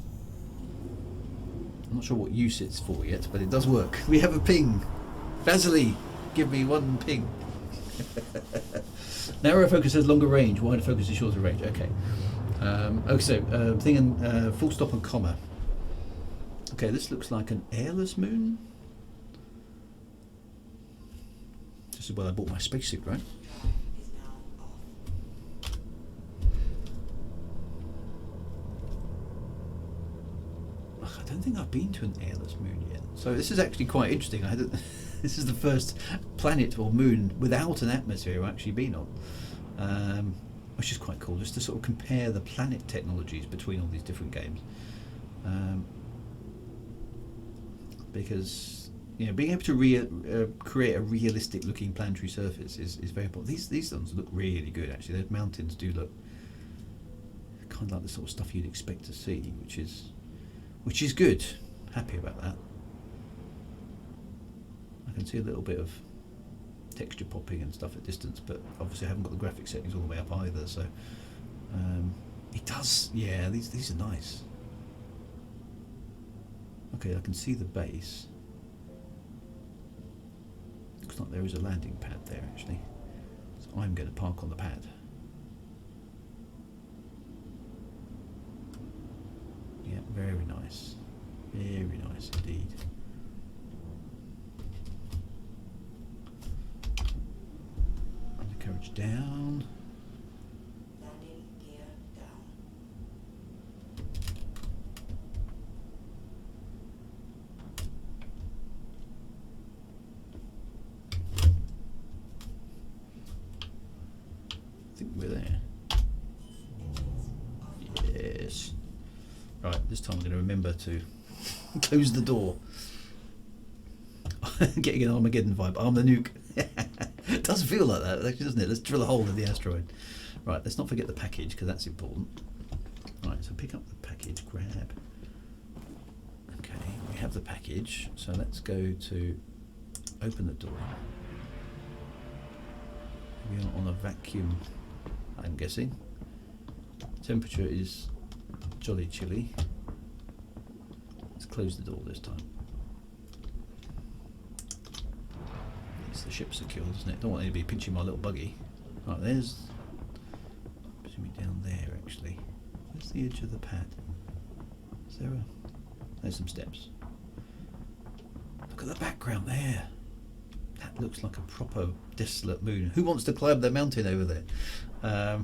I'm not sure what use it's for yet, but it does work. We have a ping. Vasily, give me one ping. Narrow focus has longer range, wider focus is shorter range. Okay. Okay, so thing in full stop and comma. Okay, this looks like an airless moon. This is where I bought my spacesuit, right? I don't think I've been to an airless moon yet. So this is actually quite interesting. This is the first planet or moon without an atmosphere I've actually been on, which is quite cool, just to sort of compare the planet technologies between all these different games. Because being able to create a realistic looking planetary surface is very important. These ones look really good actually. Those mountains do look kind of like the sort of stuff you'd expect to see, which is good. Happy about that. I can see a little bit of texture popping and stuff at distance, but obviously I haven't got the graphic settings all the way up either, so it does, yeah, these are nice. Okay, I can see the base. Looks like there is a landing pad there actually, so I'm going to park on the pad. Yeah, very nice. Very nice indeed. Undercarriage down. Landing gear down. I think we're there. Yes. Right, this time I'm going to remember to close the door. Getting an Armageddon vibe. Arm the nuke. It does feel like that, actually, doesn't it? Let's drill a hole in the asteroid. Right, let's not forget the package, because that's important. Right, so pick up the package, grab. Okay, we have the package, so let's go to open the door. We are on a vacuum, I'm guessing. Temperature is jolly chilly. Let's close the door this time. It's the ship secured, isn't it? Don't want anybody pinching my little buggy. Right, there's taking me down there actually. Where's the edge of the pad? Is there a... There's some steps. Look at the background there. That looks like a proper desolate moon. Who wants to climb the mountain over there? Right,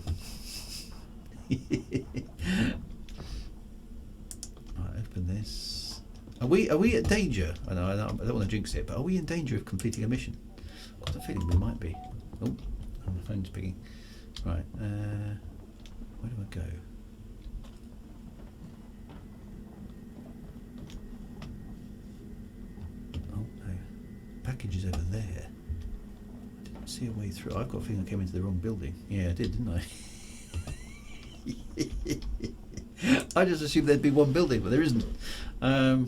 open this. Are we at danger? I know, I don't want to jinx it, but are we in danger of completing a mission? I've got a feeling we might be. Oh, my phone's pinging. Right, where do I go? Oh no, package is over there. I didn't see a way through. I've got a feeling I came into the wrong building. Yeah, I did, didn't I? I just assumed there'd be one building, but there isn't. I'll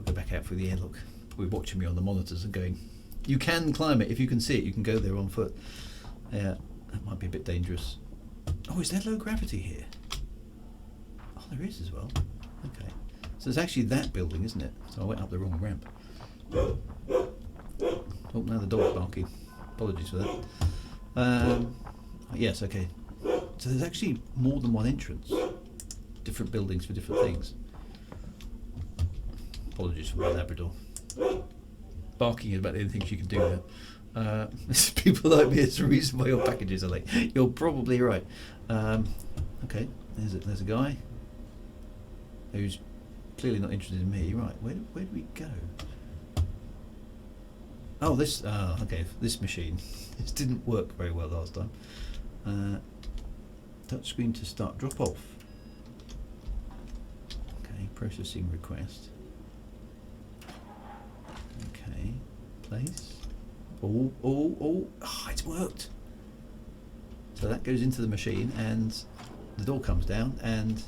go back out through the airlock. Probably watching me on the monitors and going, you can climb it. If you can see it, you can go there on foot. Yeah, that might be a bit dangerous. Oh, is there low gravity here? Oh, there is as well. Okay. So it's actually that building, isn't it? So I went up the wrong ramp. Oh, now the dog's barking. Apologies for that. Yes, okay. So there's actually more than one entrance. Different buildings for different things. Apologies for my Labrador. Barking is about the only thing she can do now. People like me, it's the reason why your packages are late. You're probably right. Okay, there's a guy who's clearly not interested in me. Right, where do we go? Oh, this. Okay, this machine. This didn't work very well last time. Touchscreen to start drop off. Okay, processing request. Okay, place. Oh, it's worked. So that goes into the machine and the door comes down and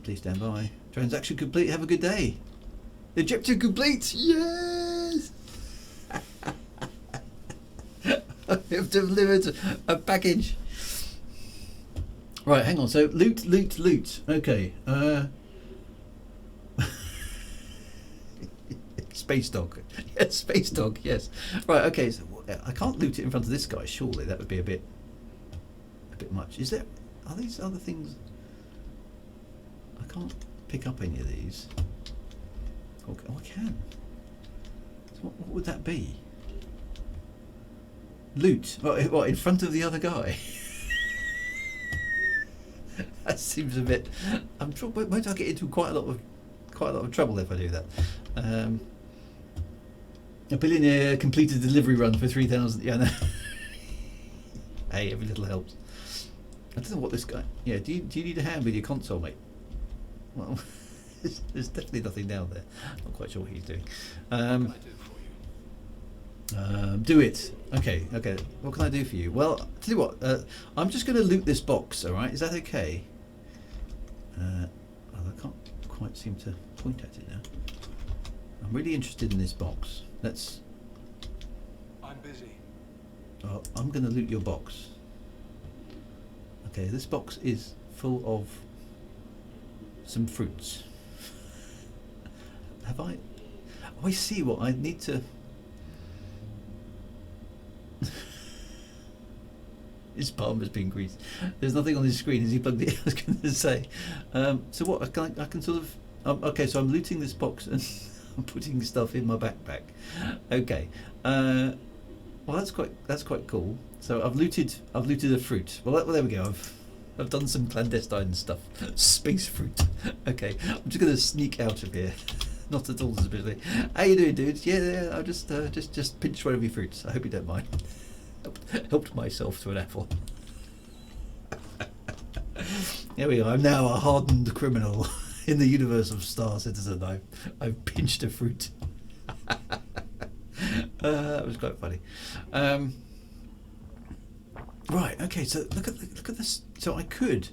please stand by. Transaction complete, have a good day. Objective complete, yes! I have delivered a package. Right, hang on, so loot. Okay, Space dog. Yes, space dog, yes. Right, okay, so I can't loot it in front of this guy, surely. That would be a bit much. Are these other things? I can't pick up any of these. Okay, oh, I can. So what would that be? Loot? What, in front of the other guy? That seems a bit... I'm sure, won't I get into quite a lot of trouble if I do that? A billionaire completed a delivery run for 3,000. Yeah, no. Hey, every little helps. I don't know what this guy... Yeah, do you need a hand with your console, mate? Well, there's definitely nothing down there. Not quite sure what he's doing. Do it. Okay. What can I do for you? Well, tell you what. I'm just going to loot this box. All right, is that okay? I can't quite seem to point at it now. I'm really interested in this box. Let's. I'm busy. Oh, I'm going to loot your box. Okay, this box is full of some fruits. Have I? Oh, I see what I need to. His palm has been greased. There's nothing on his screen. Is he plugged in? I was going to say. So what? I can sort of. Okay, so I'm looting this box and I'm putting stuff in my backpack. Okay. Well, that's quite cool. So I've looted a fruit. Well, there we go. I've done some clandestine stuff. Space fruit. Okay. I'm just going to sneak out of here. Not at all suspiciously. How you doing, dudes? Yeah. I'll just pinch one of your fruits. I hope you don't mind. Helped myself to an apple. There we go. I'm now a hardened criminal in the universe of Star Citizen. I've pinched a fruit. That was quite funny. Right. Okay. So look at this. So I could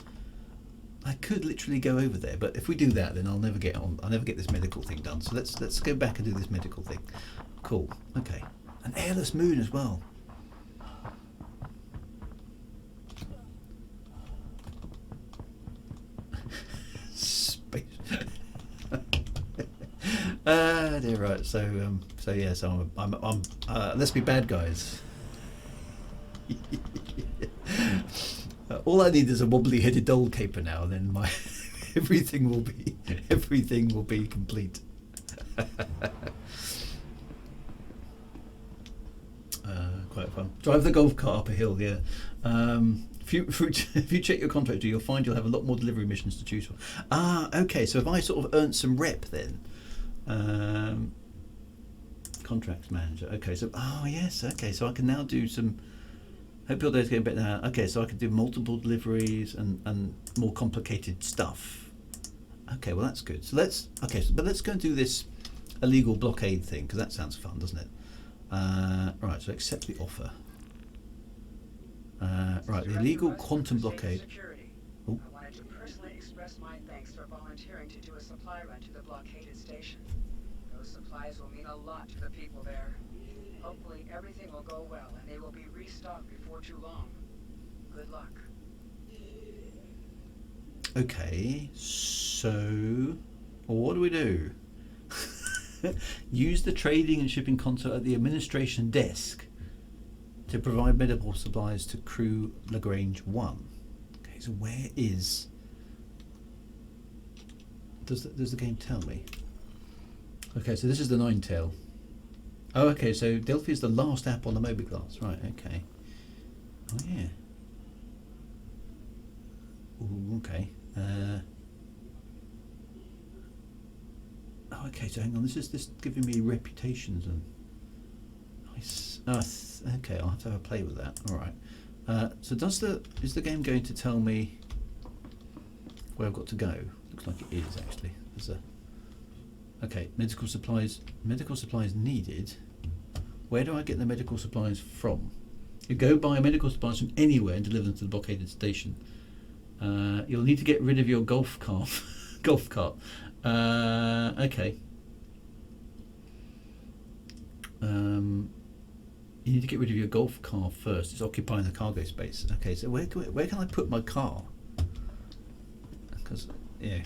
literally go over there, but if we do that, then I'll never get this medical thing done. So let's go back and do this medical thing. Cool. Okay. An airless moon as well. Dear, right. So yeah. So I'm let's be bad guys. All I need is a wobbly-headed doll caper now, and then my everything will be complete. Quite fun. Drive the golf cart up a hill. Yeah. If you check your contractor, you'll find you'll have a lot more delivery missions to choose from. Okay. So if I sort of earned some rep, then contracts manager. Okay. So yes. Okay. So I can now do some. Hope your day's getting better now. Okay, so I can do multiple deliveries and more complicated stuff. Okay, well that's good. So let's go and do this illegal blockade thing, because that sounds fun, doesn't it? Right, so accept the offer. Right, the illegal quantum blockade. I wanted to personally express my thanks for volunteering to do a supply run to the blockaded station. Those supplies will mean a lot to the people there. Hopefully everything will go well and they will be restocked before too long. Good luck. Okay, so what do we do? Use the trading and shipping console at the administration desk to provide medical supplies to crew Lagrange 1. Okay, so where is... Does the game tell me? Okay, so this is the Ninetail. Oh, okay, so Delphi is the last app on the Moby class. Right, okay. Oh, yeah. Ooh, okay. Oh, okay, so hang on. This is giving me reputations and... Nice. Okay, I'll have to have a play with that. All right. So is the game going to tell me where I've got to go? Looks like it is, actually. Okay, medical supplies needed. Where do I get the medical supplies from? You go buy medical supplies from anywhere and deliver them to the blockaded station. You'll need to get rid of your golf cart. Okay. You need to get rid of your golf car first. It's occupying the cargo space. Okay, so where can I put my car? Because yeah.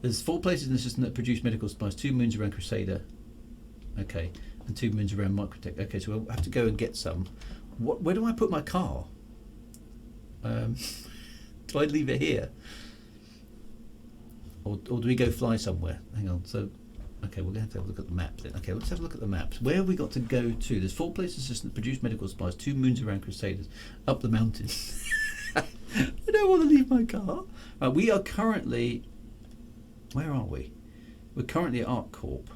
There's 4 places in the system that produce medical supplies. 2 moons around Crusader. Okay. And 2 moons around Microtech. Okay, so we'll have to go and get some. Where do I put my car? Do I leave it here? Or do we go fly somewhere? Hang on. So, okay, we're going to have to have a look at the map then. Okay, let's have a look at the maps. Where have we got to go to? There's 4 places in the system that produce medical supplies. 2 moons around Crusaders. Up the mountain. I don't want to leave my car. Right, we are currently... Where are we? We're currently at ArcCorp.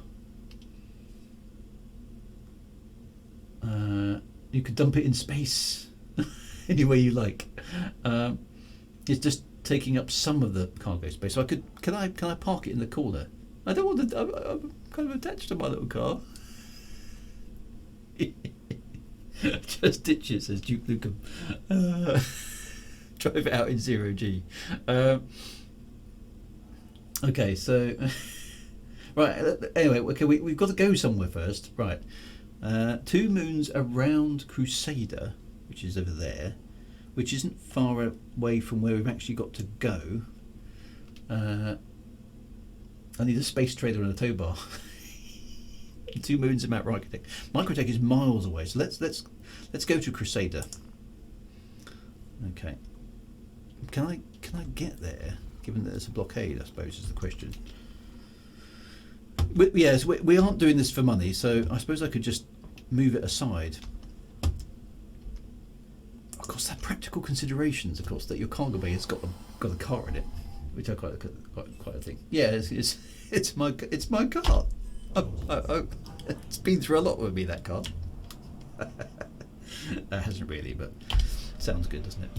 You could dump it in space any way you like. It's just taking up some of the cargo space. So can I park it in the corner? I don't want to. I'm kind of attached to my little car. Just ditch it, says Duke Nukem. Drive it out in 0G. Okay, so right. Anyway, okay, we've got to go somewhere first, right? 2 moons around Crusader, which is over there, which isn't far away from where we've actually got to go. I need a space trader and a tow bar. 2 moons about Microtech. Microtech is miles away, so let's go to Crusader. Okay. Can I get there? Given that there's a blockade, I suppose, is the question. Yes, we aren't doing this for money, so I suppose I could just move it aside. Of course, there are practical considerations, of course, that your cargo bay has got a car in it, which I quite a thing. Yeah, it's my car. It's been through a lot with me, that car. That hasn't really, but sounds good, doesn't it?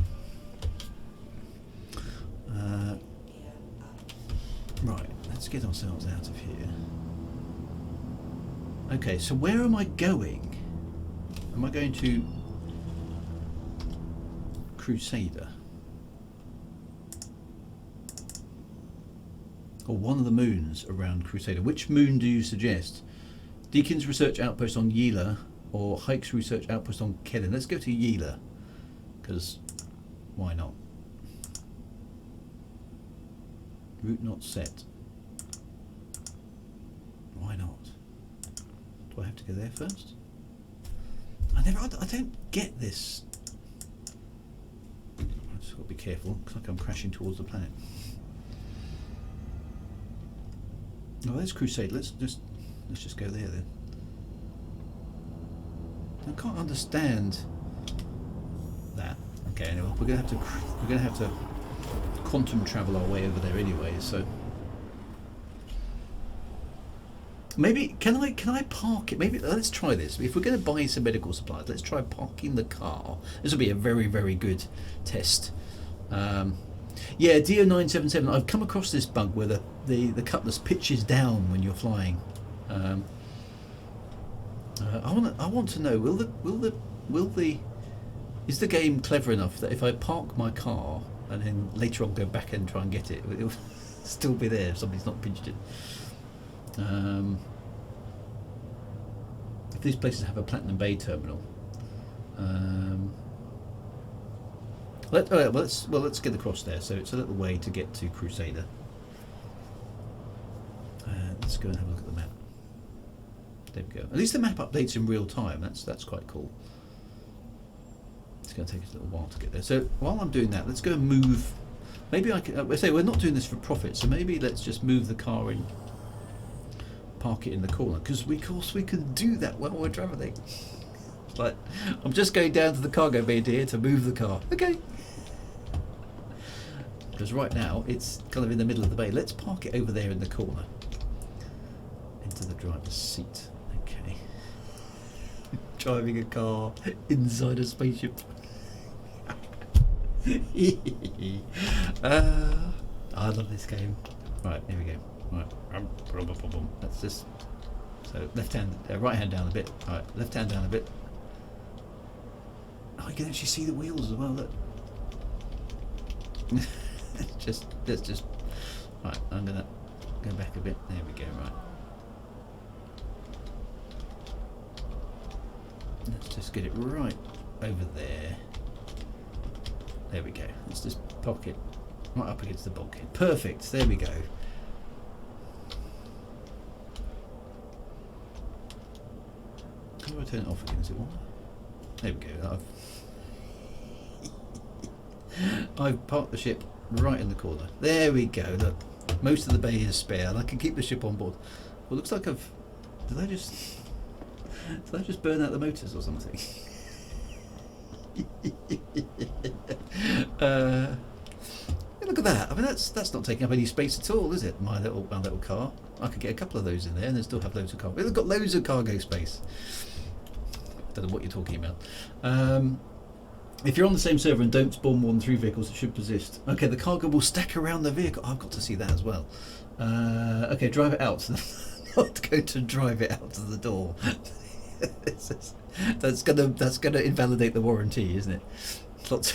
Right, let's get ourselves out of here. Okay, so where am I going? Am I going to Crusader? Or one of the moons around Crusader? Which moon do you suggest? Deacon's Research Outpost on Yela or Hike's Research Outpost on Kellen? Let's go to Yela, because why not? Route not set. Do I have to go there first? I don't get this. I've just got to be careful. Looks like I'm crashing towards the planet. Oh, there's Crusade. Let's just go there then. I can't understand that. Okay, anyway, we're gonna have to quantum travel our way over there anyway. So maybe can I park it? Maybe let's try this. If we're going to buy some medical supplies, let's try parking the car. This will be a very, very good test. Yeah, DO977. I've come across this bug where the cutlass pitches down when you're flying. I want to know, is the game clever enough that if I park my car and then later on go back and try and get it, it'll still be there if somebody's not pinched it. If these places have a Platinum Bay terminal, let's get across there. So it's a little way to get to Crusader. Let's go and have a look at the map. There we go. At least the map updates in real time. That's quite cool. It's going to take us a little while to get there. So while I'm doing that, let's go and move. Maybe I can. I say we're not doing this for profit, so maybe let's just move the car in, park it in the corner, because of course we can do that while we're travelling. But I'm just going down to the cargo bay here to move the car. Okay. Because right now it's kind of in the middle of the bay. Let's park it over there in the corner, into the driver's seat. Okay. Driving a car inside a spaceship. I love this game. Right, here we go. Right, that's just so left hand, right hand down a bit. Right, left hand down a bit. Oh, you can actually see the wheels as well. Look. Let's just. Right, I'm gonna go back a bit. There we go. Right. Let's just get it right over there. There we go. Let's just park it right up against the bulkhead. Perfect. There we go. How do I turn it off again? Is it on? There we go. I've parked the ship right in the corner. There we go. Look, most of the bay is spare, and I can keep the ship on board. Well, it looks like I've. Did I just burn out the motors or something? Look at that. I mean, that's not taking up any space at all, is it? My little car. I could get a couple of those in there and then still have loads of cargo. It's got loads of cargo space. Don't know what you're talking about. If you're on the same server and don't spawn more than 3 vehicles, it should persist. Okay, the cargo will stack around the vehicle. Oh, I've got to see that as well. Okay, drive it out. Not going to drive it out to the door. That's gonna invalidate the warranty, isn't it? Lots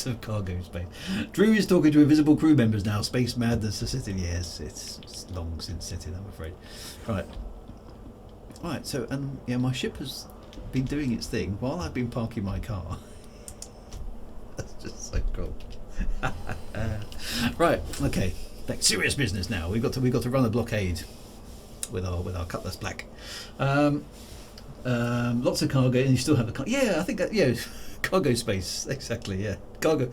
of cargo space. Drew is talking to invisible crew members now. Space madness is sitting. Yes, it's long since sitting, I'm afraid. Right. So yeah, my ship has been doing its thing while I've been parking my car. That's just so cool. Right. Okay. Back serious business now. We've got to run a blockade with our Cutlass Black. Lots of cargo, and you still have a car. Yeah, I think that, yeah, cargo space, exactly. Yeah, cargo.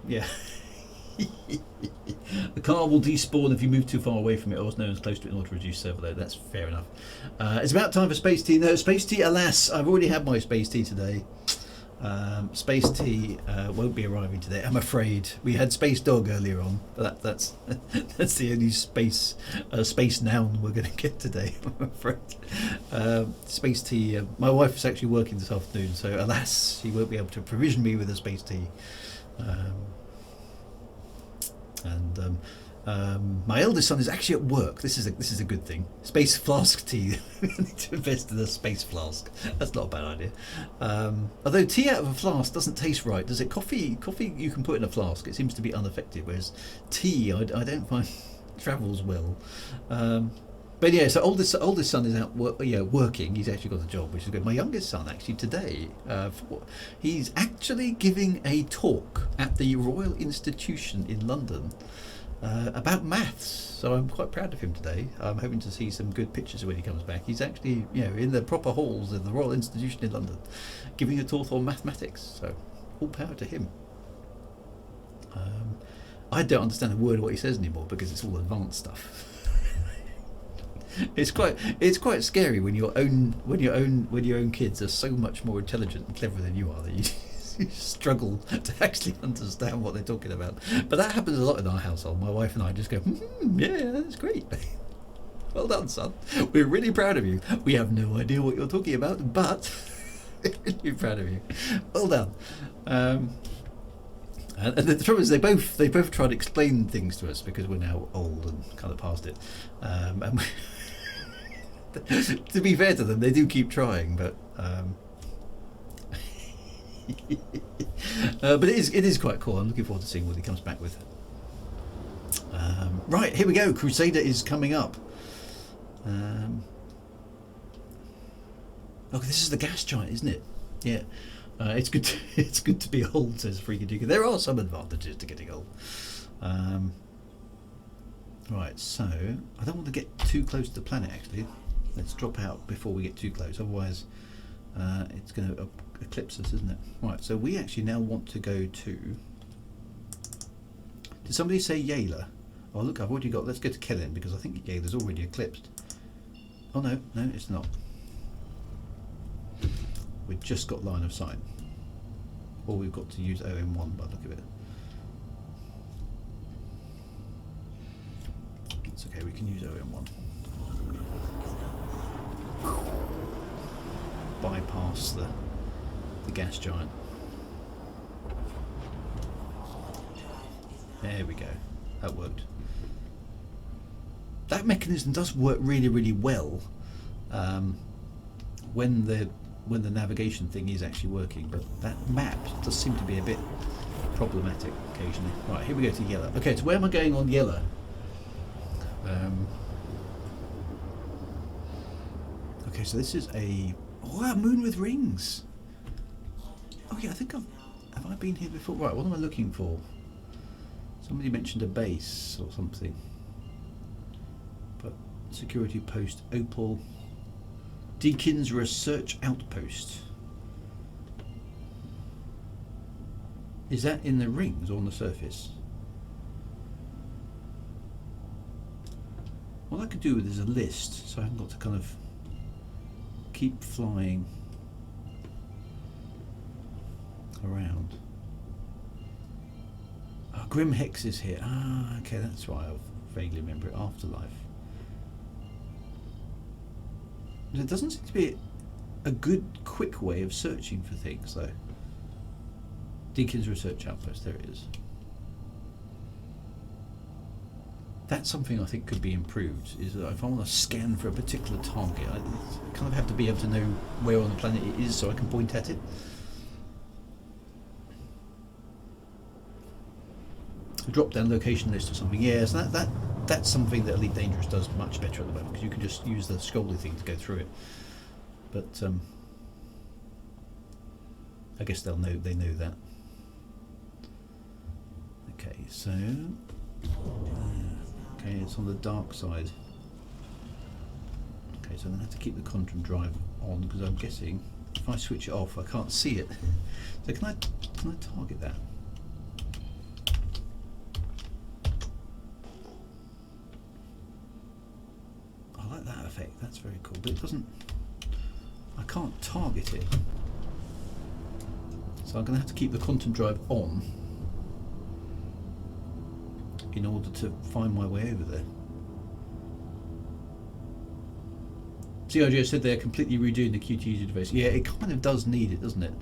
Yeah. The car will despawn if you move too far away from it, or no one's close to it, in order to reduce server load. That's fair enough. It's about time for Space Tea. No, Space Tea, alas, I've already had my Space Tea today. Space Tea won't be arriving today, I'm afraid. We had Space Dog earlier on, but that's the only space noun we're going to get today, I'm afraid. Space Tea, my wife is actually working this afternoon, so alas, she won't be able to provision me with a Space Tea. My eldest son is actually at work. This is a good thing. Space flask tea. We need to invest in a space flask. That's not a bad idea. Although tea out of a flask doesn't taste right, does it? Coffee you can put in a flask. It seems to be unaffected, whereas tea I don't find travels well. But yeah, so oldest son is out working. He's actually got a job, which is good. My youngest son, actually, today, he's actually giving a talk at the Royal Institution in London about maths. So I'm quite proud of him today. I'm hoping to see some good pictures when he comes back. He's actually, in the proper halls of the Royal Institution in London, giving a talk on mathematics. So all power to him. I don't understand a word of what he says anymore because it's all advanced stuff. It's quite scary when your own kids are so much more intelligent and clever than you are that you struggle to actually understand what they're talking about. But that happens a lot in our household. My wife and I just go, yeah, that's great. Well done, son. We're really proud of you. We have no idea what you're talking about, but we're proud of you. Well done. And the trouble is, they both try to explain things to us because we're now old and kind of past it. And to be fair to them, they do keep trying, but but it is quite cool. I'm looking forward to seeing what he comes back with. Right, here we go. Crusader is coming up. Look, this is the gas giant, isn't it? Yeah. It's good. It's good to be old, says Freaky Duke. There are some advantages to getting old. Right, so I don't want to get too close to the planet. Actually, let's drop out before we get too close. Otherwise, it's going to eclipse us, isn't it? Right. So we actually now want to go to. Did somebody say Yayla? Oh look, I've already got. Let's go to Kellen because I think Yayla's already eclipsed. Oh no, it's not. We've just got line of sight. Or we've got to use OM1 by the look of it. It's okay, we can use OM1. Bypass the gas giant. There we go. That worked. That mechanism does work really, really well when the navigation thing is actually working, but that map does seem to be a bit problematic occasionally. Right, here we go to Yellow. Okay, so where am I going on Yellow? Okay, so this is a moon with rings. Oh yeah, I think have I been here before? Right, what am I looking for? Somebody mentioned a base or something. But security post Opal. Deakin's Research Outpost. Is that in the rings or on the surface? What I could do with is a list, so I haven't got to kind of keep flying around. Oh, Grim Hex is here. Ah, okay, that's why I vaguely remember it. Afterlife. There doesn't seem to be a good, quick way of searching for things, though. Deakin's Research Outpost, there it is. That's something I think could be improved, is that if I want to scan for a particular target, I kind of have to be able to know where on the planet it is so I can point at it. A drop-down location list or something, yeah, so that's something that Elite Dangerous does much better at the moment, because you can just use the scrolly thing to go through it. But I guess they know that. Okay, so okay, it's on the dark side. Okay, so I'm gonna have to keep the control drive on because I'm guessing if I switch it off, I can't see it. So can I target that? I like that effect. That's very cool, but it doesn't. I can't target it. So I'm going to have to keep the content drive on in order to find my way over there. CRJ said they're completely redoing the Qt user interface. Yeah, it kind of does need it, doesn't it?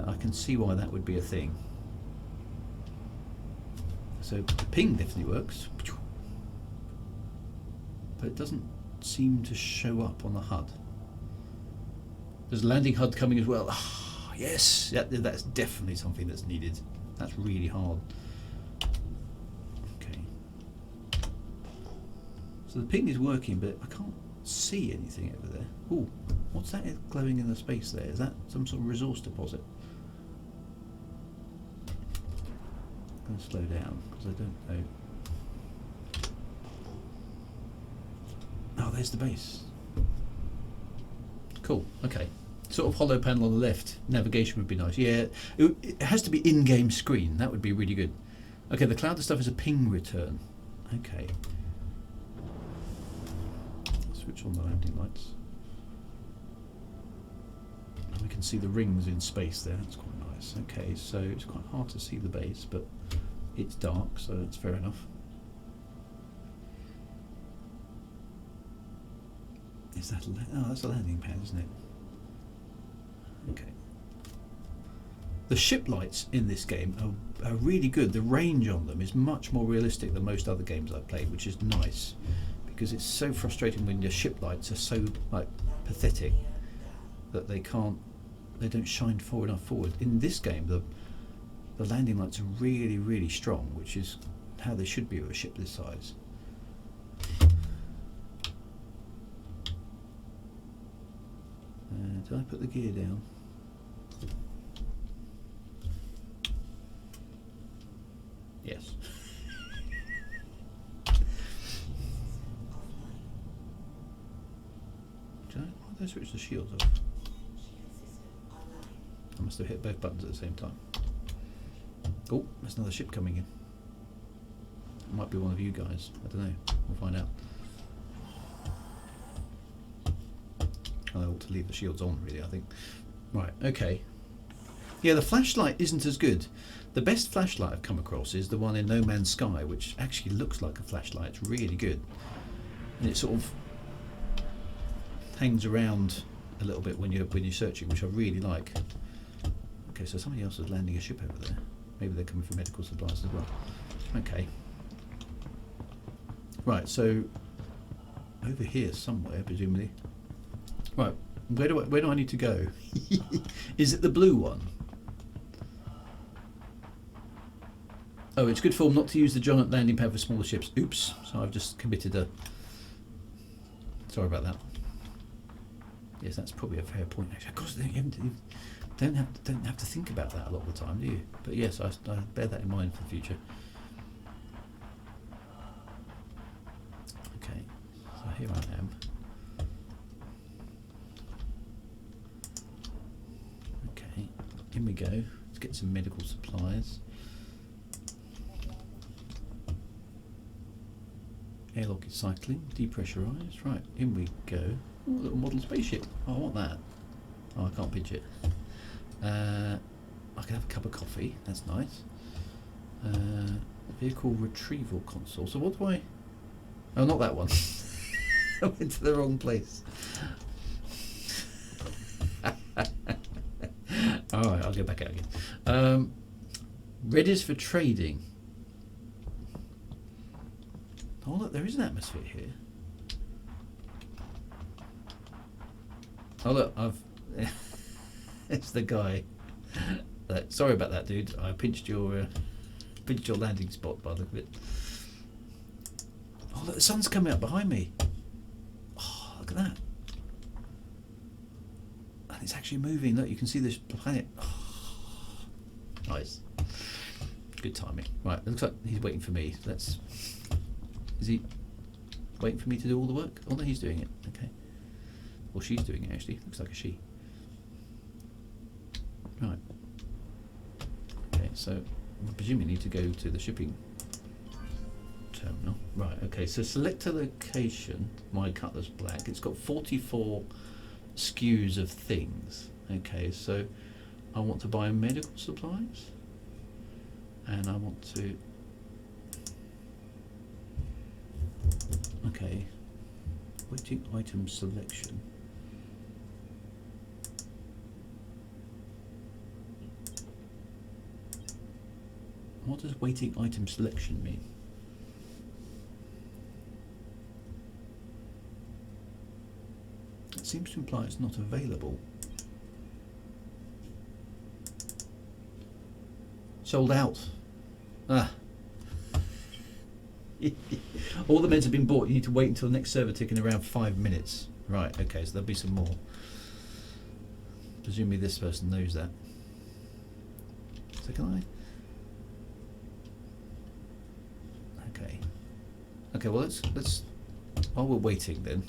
I can see why that would be a thing. So the ping definitely works, but it doesn't seem to show up on the HUD. There's a landing HUD coming as well. Oh, yes, that's definitely something that's needed. That's really hard. Okay. So the ping is working, but I can't see anything over there. Ooh, what's that glowing in the space there? Is that some sort of resource deposit? I'm going to slow down because I don't know. Oh, there's the base. Cool, okay. Sort of hollow panel on the left. Navigation would be nice. Yeah, it has to be in-game screen. That would be really good. Okay, the cloud stuff is a ping return. Okay. Switch on the landing lights. And we can see the rings in space there. That's quite nice. Okay, so it's quite hard to see the base, but it's dark, so that's fair enough. Is that oh, that's a landing pad, isn't it? Okay. The ship lights in this game are really good. The range on them is much more realistic than most other games I've played, which is nice, because it's so frustrating when your ship lights are so like pathetic that they don't shine far enough forward. In this game, the landing lights are really, really strong, which is how they should be with a ship this size. Did I put the gear down? Yes. Why did I switch the shields off? I must have hit both buttons at the same time. Oh, there's another ship coming in. It might be one of you guys. I don't know. We'll find out. I ought to leave the shields on, really, I think. Right, okay. Yeah, the flashlight isn't as good. The best flashlight I've come across is the one in No Man's Sky, which actually looks like a flashlight. It's really good. And it sort of hangs around a little bit when you're searching, which I really like. Okay, so somebody else is landing a ship over there. Maybe they're coming for medical supplies as well. Okay. Right, so over here somewhere, presumably. Right, where do I need to go? Is it the blue one? Oh, it's good form not to use the giant landing pad for smaller ships. Oops, so I've just committed a... Sorry about that. Yes, that's probably a fair point, actually. Of course, you don't have to think about that a lot of the time, do you? But yes, I bear that in mind for the future. Okay, so here I am. Okay, in we go. Let's get some medical supplies. Airlock is cycling, depressurised. Right, in we go. Ooh, a little model spaceship. Oh, I want that. Oh, I can't pinch it. I can have a cup of coffee. That's nice. Vehicle retrieval console. So what do I... Oh, not that one. I went to the wrong place. Alright, I'll go back out again. Readies for trading. Oh look, there is an atmosphere here. Oh look, it's the guy. Sorry about that, dude. I pinched your landing spot by the look of it. Oh look, the sun's coming up behind me. Oh, look at that. And it's actually moving. Look, you can see the planet. Oh, nice. Good timing. Right, it looks like he's waiting for me. Is he waiting for me to do all the work? Oh no, he's doing it. Okay. Well, she's doing it actually. Looks like a she. Right. Okay, so I presume you need to go to the shipping terminal. Right, okay, so select a location. My cutler's black. It's got 44 SKUs of things. Okay, so I want to buy medical supplies. And I want to... Okay. Waiting item selection. What does waiting item selection mean? It seems to imply it's not available. Sold out. Ah. All the meds have been bought. You need to wait until the next server tick in around 5 minutes. Right, okay, so there'll be some more. Presumably this person knows that. So can I? Okay. Okay, well let's while we're waiting then,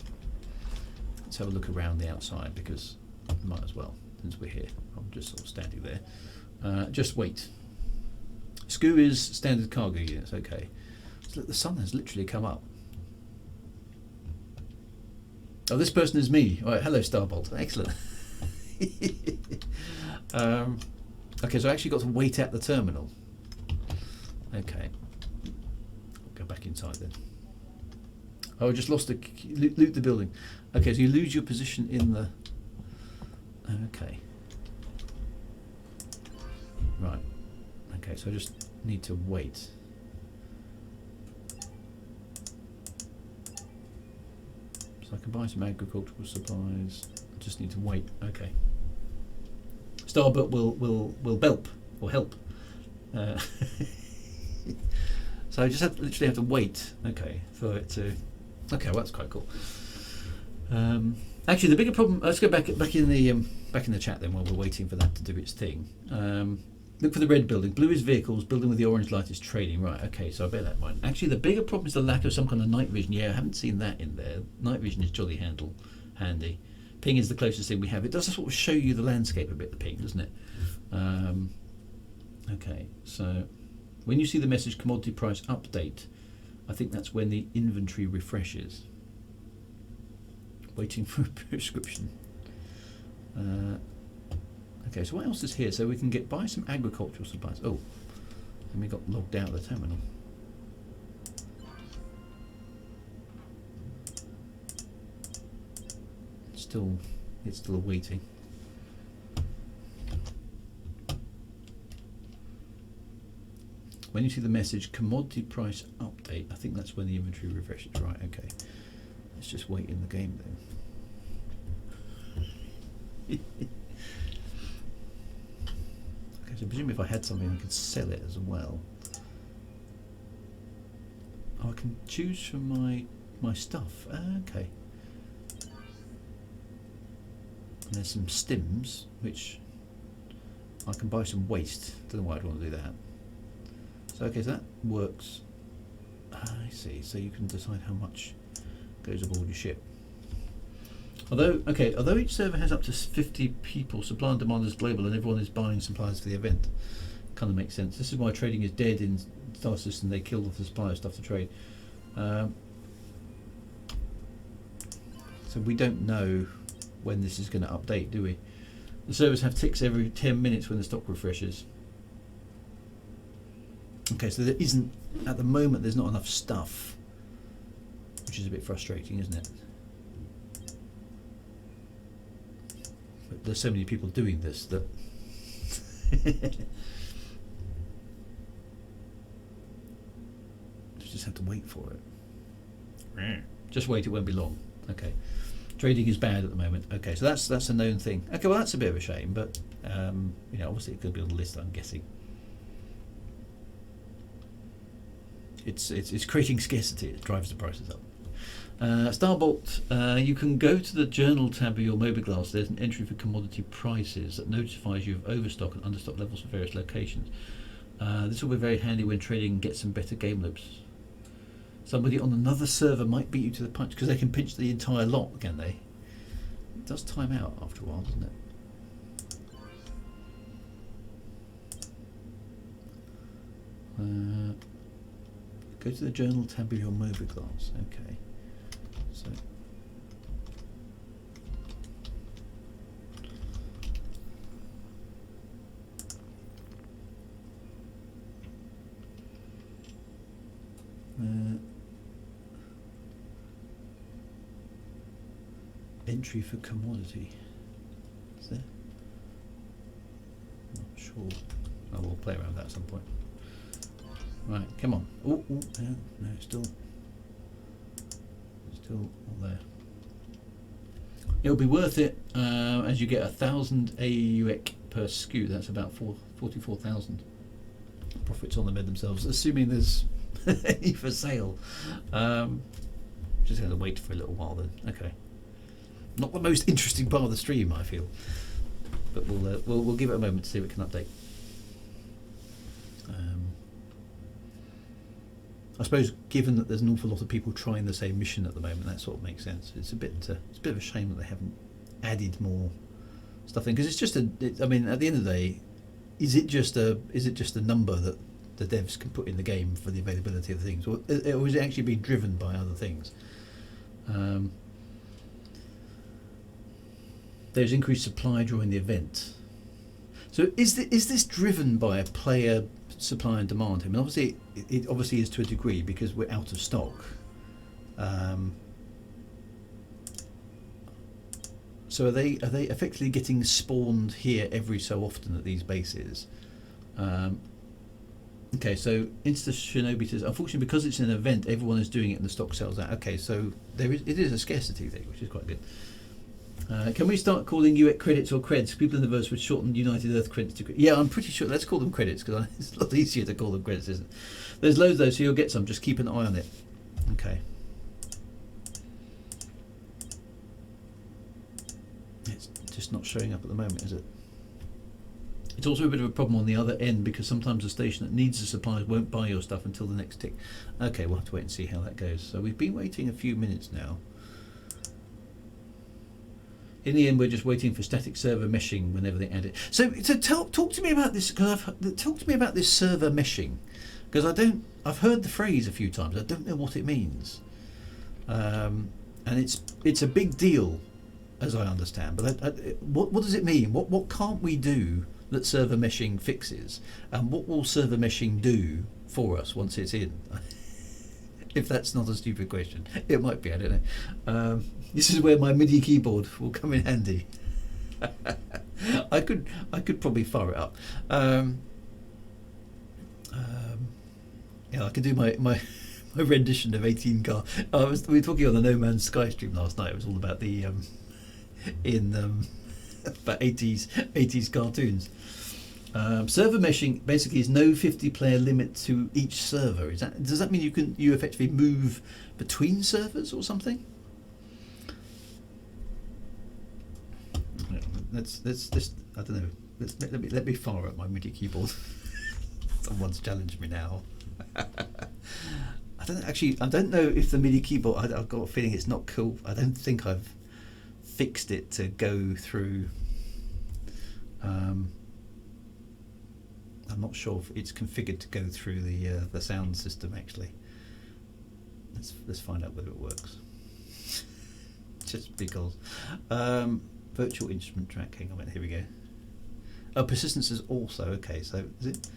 let's have a look around the outside because we might as well, since we're here. I'm just sort of standing there. Just wait. SCU is standard cargo units, okay. So look, the sun has literally come up. Oh, this person is me. All right, hello Starbolt. Excellent. Okay, so I actually got to wait at the terminal. Okay. I'll go back inside then. Oh, I just lost the loot the building. Okay, so you lose your position in the... Okay. Right. Okay, so I just need to wait. So I can buy some agricultural supplies. I just need to wait. Okay. Starbot will belp or help. So I just literally have to wait. Okay, for it to. Okay, well that's quite cool. Actually, the bigger problem. Let's go back in the chat then while we're waiting for that to do its thing. Look for the red building. Blue is vehicles. Building with the orange light is trading. Right. Okay. So I bear that in mind. Actually, the bigger problem is the lack of some kind of night vision. Yeah, I haven't seen that in there. Night vision is jolly handy. Ping is the closest thing we have. It does sort of show you the landscape a bit. The ping, doesn't it? Okay. So when you see the message commodity price update, I think that's when the inventory refreshes. Waiting for a prescription. Okay, so what else is here? So we can buy some agricultural supplies. Oh, and we got logged out of the terminal. It's still waiting. When you see the message commodity price update, I think that's when the inventory refreshes. Right, okay. Let's just wait in the game then. Okay, so presumably if I had something I could sell it as well. Oh, I can choose from my stuff. Okay. And there's some stims, which I can buy some waste. Don't know why I'd want to do that. So okay, so that works. I see. So you can decide how much goes aboard your ship. Although each server has up to 50 people, supply and demand is global, and everyone is buying supplies for the event. Kind of makes sense. This is why trading is dead in Star System. They kill off the supplier stuff to trade. So we don't know when this is going to update, do we? The servers have ticks every 10 minutes when the stock refreshes. Okay, so there isn't, at the moment, there's not enough stuff, which is a bit frustrating, isn't it? But there's so many people doing this that just have to wait for it. Just wait, it won't be long. Okay. Trading is bad at the moment. Okay, so that's a known thing. Okay, well that's a bit of a shame, but you know, obviously it could be on the list, I'm guessing. It's creating scarcity. It drives the prices up. Starbolt, you can go to the journal tab of your mobiGlass. There's an entry for commodity prices that notifies you of overstock and understock levels for various locations. This will be very handy when trading and get some better game loops. Somebody on another server might beat you to the punch because they can pinch the entire lot, can they? It does time out after a while, doesn't it? Go to the journal tab of your mobiGlass. Okay. So. Entry for commodity. Is there? Not sure. I will play around with that at some point. Right, come on. Oh, no, still not there. It'll be worth it as you get 1,000 AUEC per SKU. That's about 44,000 profits on the med themselves, assuming there's any for sale. Just going to wait for a little while then. Okay. Not the most interesting part of the stream, I feel, but we'll give it a moment to see if it can update. I suppose, given that there's an awful lot of people trying the same mission at the moment, that sort of makes sense. It's a bit of a shame that they haven't added more stuff in, because it's just I mean, at the end of the day, is it just a number that the devs can put in the game for the availability of the things, or is it actually being driven by other things? There's increased supply during the event. So is this driven by a player supply and demand? I mean, obviously it obviously is to a degree because we're out of stock. So are they effectively getting spawned here every so often at these bases? Okay, so Insta Shinobi says, unfortunately, because it's an event, everyone is doing it and the stock sells out. Okay, so it is a scarcity thing, which is quite good. Can we start calling you credits or creds? People in the verse would shorten United Earth credits to credits. Yeah, I'm pretty sure. Let's call them credits, because it's a lot easier to call them credits, isn't it? There's loads though, so you'll get some. Just keep an eye on it. Okay. It's just not showing up at the moment, is it? It's also a bit of a problem on the other end, because sometimes the station that needs the supplies won't buy your stuff until the next tick. Okay, we'll have to wait and see how that goes. So we've been waiting a few minutes now. In the end, we're just waiting for static server meshing whenever they add it. So talk to me about this, because talk to me about this server meshing, because I've heard the phrase a few times. I don't know what it means, and it's a big deal, as I understand. But what does it mean? What can't we do that server meshing fixes, and what will server meshing do for us once it's in? If that's not a stupid question, it might be. I don't know. This is where my MIDI keyboard will come in handy. I could probably fire it up. Yeah, I could do my rendition of 18 car. We were talking on the No Man's Sky stream last night. It was all about the about 80s cartoons. Server meshing basically is no 50-player limit to each server. Does that mean you effectively move between servers or something? Let's I don't know. Let me fire up my MIDI keyboard. Someone's challenged me now. I don't know if the MIDI keyboard. I've got a feeling it's not cool. I don't think I've fixed it to go through. I'm not sure if it's configured to go through the sound system actually. Let's find out whether it works. Just because. Virtual instrument track. Hang on a minute. Here we go. Oh, persistence is also okay. So is it?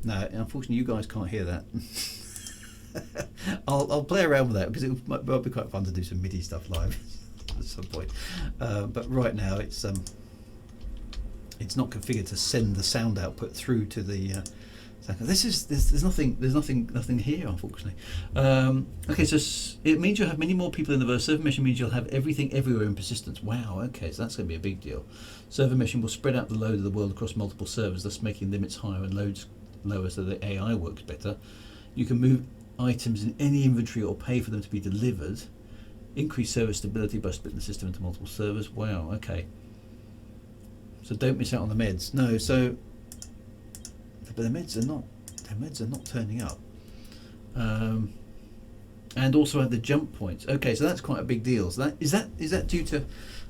No, unfortunately, you guys can't hear that. I'll play around with that, because it might be quite fun to do some MIDI stuff live at some point. But right now, it's not configured to send the sound output through to the. There's nothing here, unfortunately. Okay, so it means you'll have many more people in the verse. Server meshing means you'll have everything everywhere in persistence. Wow. Okay, so that's going to be a big deal. Server meshing will spread out the load of the world across multiple servers, thus making limits higher and loads lower, so the AI works better. You can move items in any inventory or pay for them to be delivered. Increase server stability by splitting the system into multiple servers. Wow. Okay. So don't miss out on the meds. No. So. But the meds are not turning up, and also have the jump points. Okay, so that's quite a big deal. So is that due to?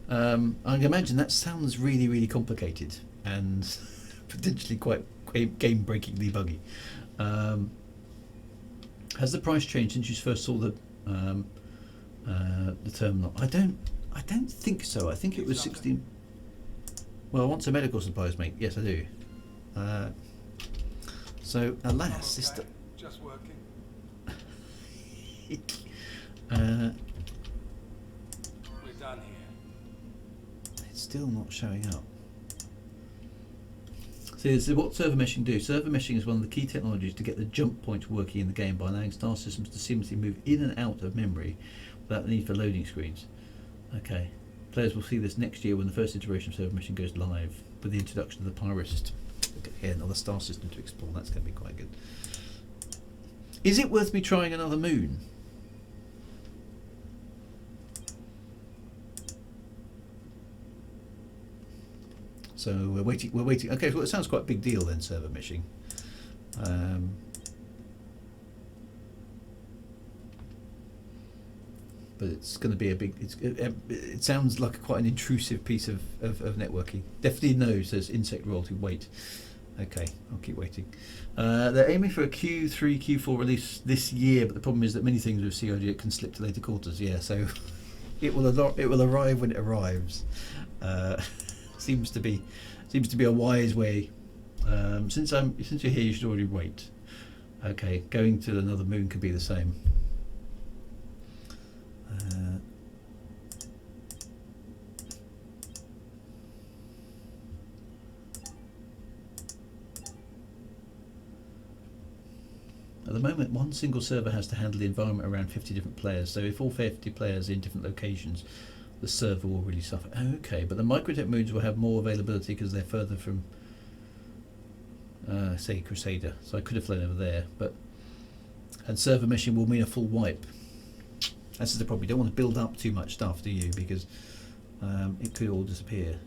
I can imagine that sounds really, really complicated and potentially quite game-breakingly buggy. Has the price changed since you first saw the terminal? I don't think so. I think it was 16. Well, I want some medical supplies, mate. Yes, I do. So, alas, this. Just working. We're done here. It's still not showing up. So this is what server meshing do. Server meshing is one of the key technologies to get the jump points working in the game by allowing star systems to seamlessly move in and out of memory without the need for loading screens. Okay. Players will see this next year when the first iteration of server mission goes live with the introduction of the pyro system. Okay, here, another star system to explore. That's going to be quite good. Is it worth me trying another moon? So we're waiting. We're waiting. Okay, well, it sounds quite a big deal then. Server mission. But it's going to be a big. It sounds like quite an intrusive piece of networking. Definitely no, says insect royalty. Wait. Okay, I'll keep waiting. They're aiming for a Q3, Q4 release this year, but the problem is that many things with CIG it can slip to later quarters. Yeah, so it will arrive when it arrives. Seems to be a wise way. Since you're here, you should already wait. Okay, going to another moon could be the same. At the moment, one single server has to handle the environment around 50 different players. So if all 50 players are in different locations, the server will really suffer. Okay, but the microtech moons will have more availability because they're further from, say, Crusader. So I could have flown over there, and server mission will mean a full wipe. That's the problem. You don't want to build up too much stuff, do you? Because it could all disappear.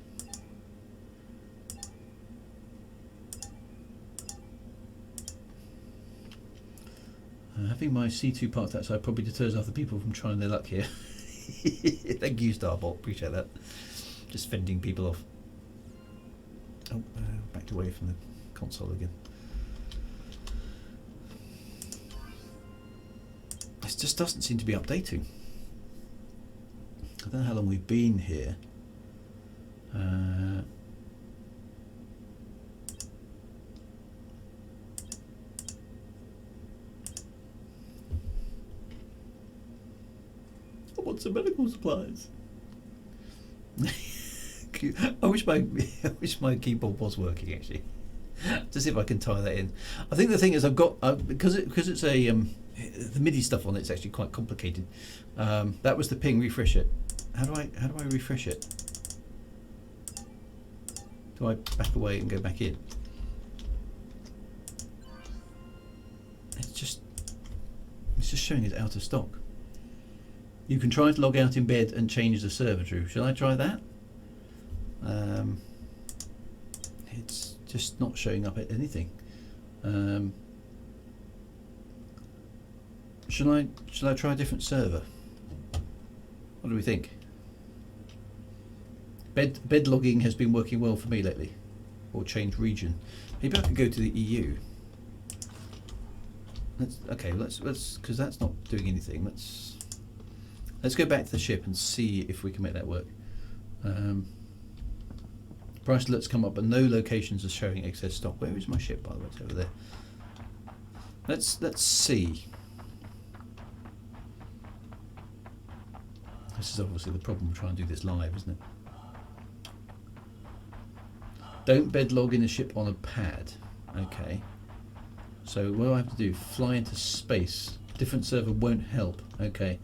Having my C2 parked outside probably deters other people from trying their luck here. Thank you, Starbot. Appreciate that. Just fending people off. Oh, backed away from the console again. This just doesn't seem to be updating. I don't know how long we've been here. I want some medical supplies. I wish my keyboard was working actually. To see if I can tie that in. I think the thing is I've got because it's a the MIDI stuff on it's actually quite complicated. That was the ping. Refresh it. How do I refresh it? Do I back away and go back in? It's just showing it's out of stock. You can try to log out in bed and change the server, Drew. Shall I try that? It's just not showing up at anything. Shall I try a different server? What do we think? Bed logging has been working well for me lately. Or change region. Maybe I could go to the EU. Let's because that's not doing anything. Let's go back to the ship and see if we can make that work. Price alerts come up, but no locations are showing excess stock. Where is my ship, by the way? It's over there. Let's see. This is obviously the problem. We're trying to do this live, isn't it? Don't bed log in a ship on a pad. Okay. So what do I have to do? Fly into space. Different server won't help. Okay.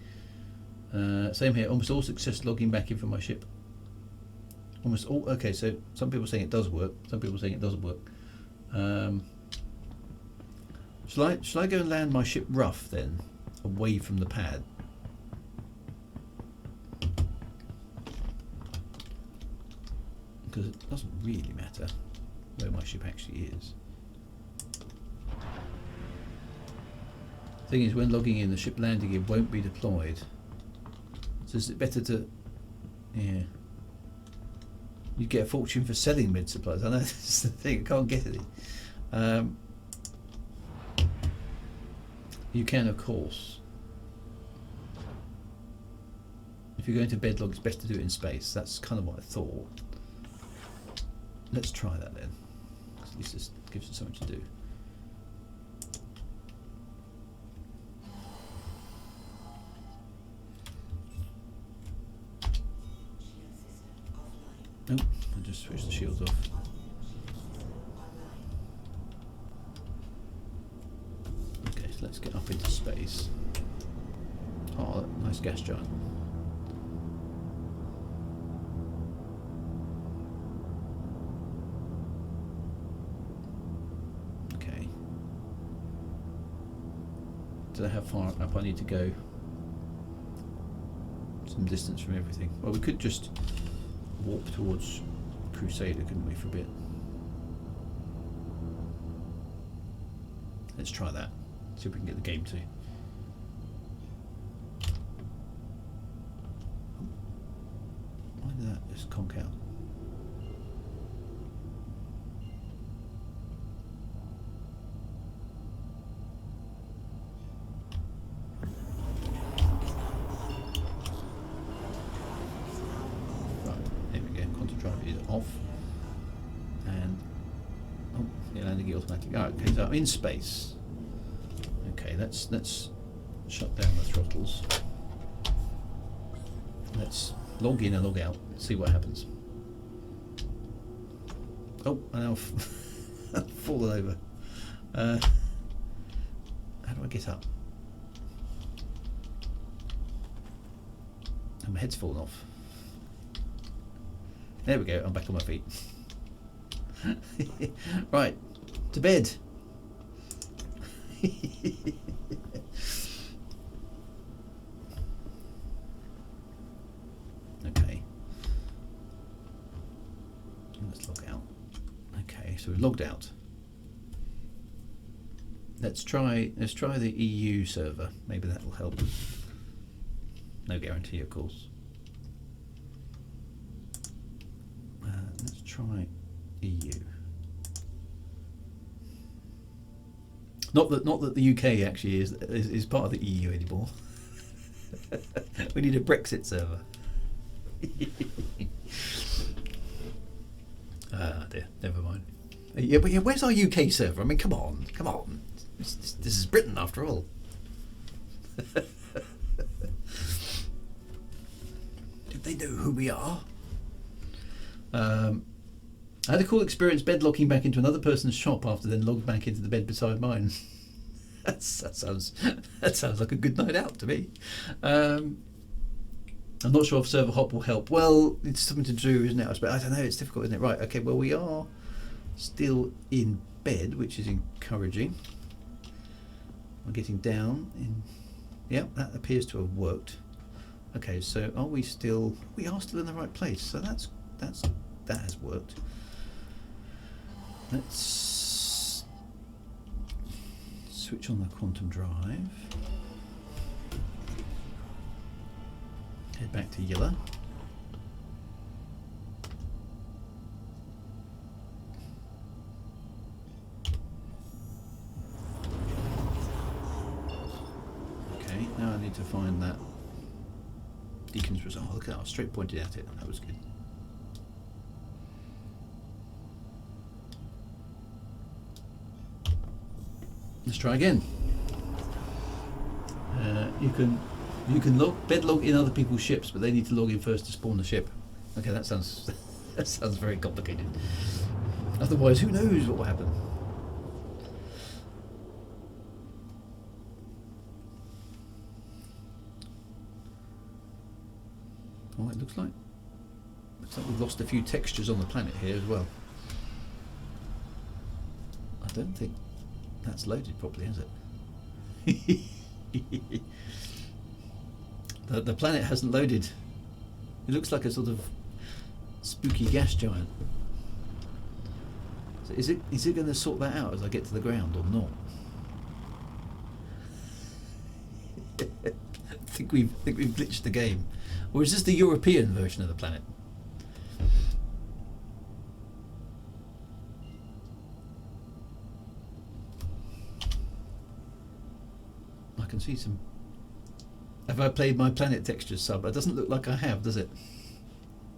Same here. Almost all success logging back in from my ship. Almost all. Okay, so some people are saying it does work. Some people are saying it doesn't work. Shall I go and land my ship rough then, away from the pad? Because it doesn't really matter where my ship actually is. Thing is, when logging in, the ship landing gear won't be deployed. So is it better to... Yeah. You get a fortune for selling mid supplies. I know that's the thing, I can't get any. You can, of course. If you're going to bed log, it's best to do it in space. That's kind of what I thought. Let's try that then. At least this gives us something to do. Nope, I just switched the shields off. Okay, so let's get up into space. Oh, nice gas giant. don't know how far up I need to go. Some distance from everything. Well, we could just warp towards Crusader, couldn't we, for a bit? Let's try that. See if we can get the game to. Why did that just conk out? Off and yeah, landing gear automatic. Oh, okay, so I'm in space. Okay, let's shut down the throttles. Let's log in and log out. See what happens. Oh, I now fallen over. How do I get up? And my head's fallen off. There we go, I'm back on my feet. Right, to bed. Okay. Let's log out. Okay, so we've logged out. Let's try the EU server. Maybe that will help. No guarantee, of course. Let's try EU. Not that the UK actually is part of the EU anymore. We need a Brexit server. Ah dear, never mind. Yeah, but yeah, where's our UK server? I mean, come on. This is Britain after all. Did they know who we are? I had a cool experience bed locking back into another person's shop after then logged back into the bed beside mine. that sounds like a good night out to me. I'm not sure if server hop will help. Well, it's something to do, isn't it? But I don't know. It's difficult, isn't it? Right. Okay. Well, we are still in bed, which is encouraging. I'm getting down. Yeah, that appears to have worked. Okay. So are we still? We are still in the right place. So that has worked. Let's switch on the quantum drive. Head back to Yilla. Okay, now I need to find that Deacon's result. Oh, look at that, I straight pointed at it. That was good. Let's try again. You can bed log in other people's ships, but they need to log in first to spawn the ship. Okay, that sounds very complicated. Otherwise, who knows what will happen? Oh, it looks like we've lost a few textures on the planet here as well. I don't think that's loaded properly, has it? The planet hasn't loaded. It looks like a sort of spooky gas giant. So is it going to sort that out as I get to the ground or not? I think we've glitched the game. Or is this the European version of the planet? I can see some. Have I played my planet textures sub? It doesn't look like I have, does it?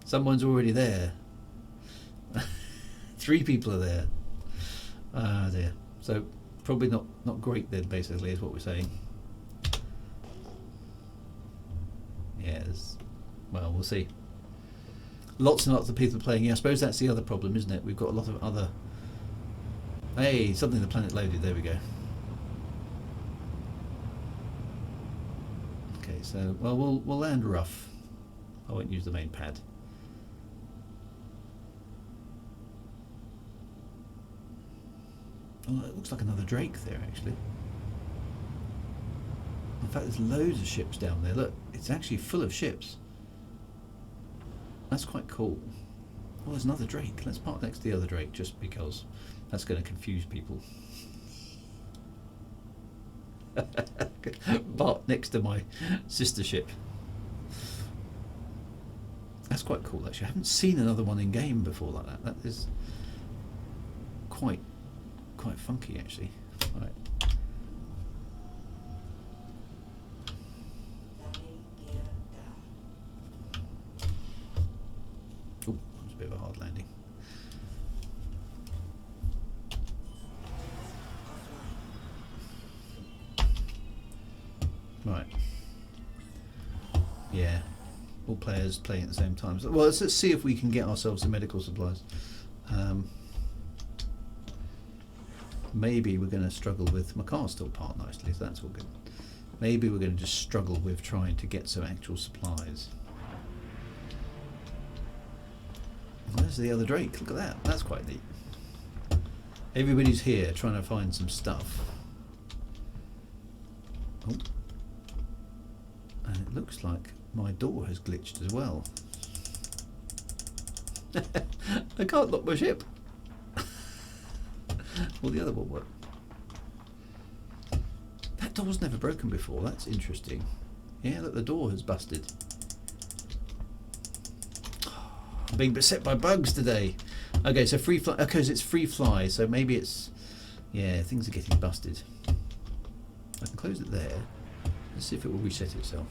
Someone's already there. 3 people are there. Ah dear. So probably not great then, basically, is what we're saying. Yes. Well, we'll see. Lots and lots of people playing. Yeah, I suppose that's the other problem, isn't it? We've got a lot of other. Hey, something the planet loaded. There we go. Okay, so well, we'll land rough. I won't use the main pad. Oh, it looks like another Drake there, actually. fact, there's loads of ships down there. Look, it's actually full of ships. That's quite cool. Oh, there's another Drake. Let's park next to the other Drake just because that's going to confuse people. Park next to my sister ship. That's quite cool actually. I haven't seen another one in game before like that. That is quite funky actually. Right. Landing gear down. Oh, that was a bit of a hard landing. Right. Yeah. All players playing at the same time. So, well, let's see if we can get ourselves some medical supplies. Maybe we're going to struggle with... My car's still parked nicely, so that's all good. Maybe we're going to just struggle with trying to get some actual supplies. There's the other Drake. Look at that. That's quite neat. Everybody's here trying to find some stuff. Oh. And it looks like my door has glitched as well. I can't lock my ship. Well, the other one worked. That door's never broken before. That's interesting. Yeah, look, the door has busted. I'm being beset by bugs today. Okay, so free fly. Okay, so it's free fly. So maybe it's... Yeah, things are getting busted. I can close it there. Let's see if it will reset itself.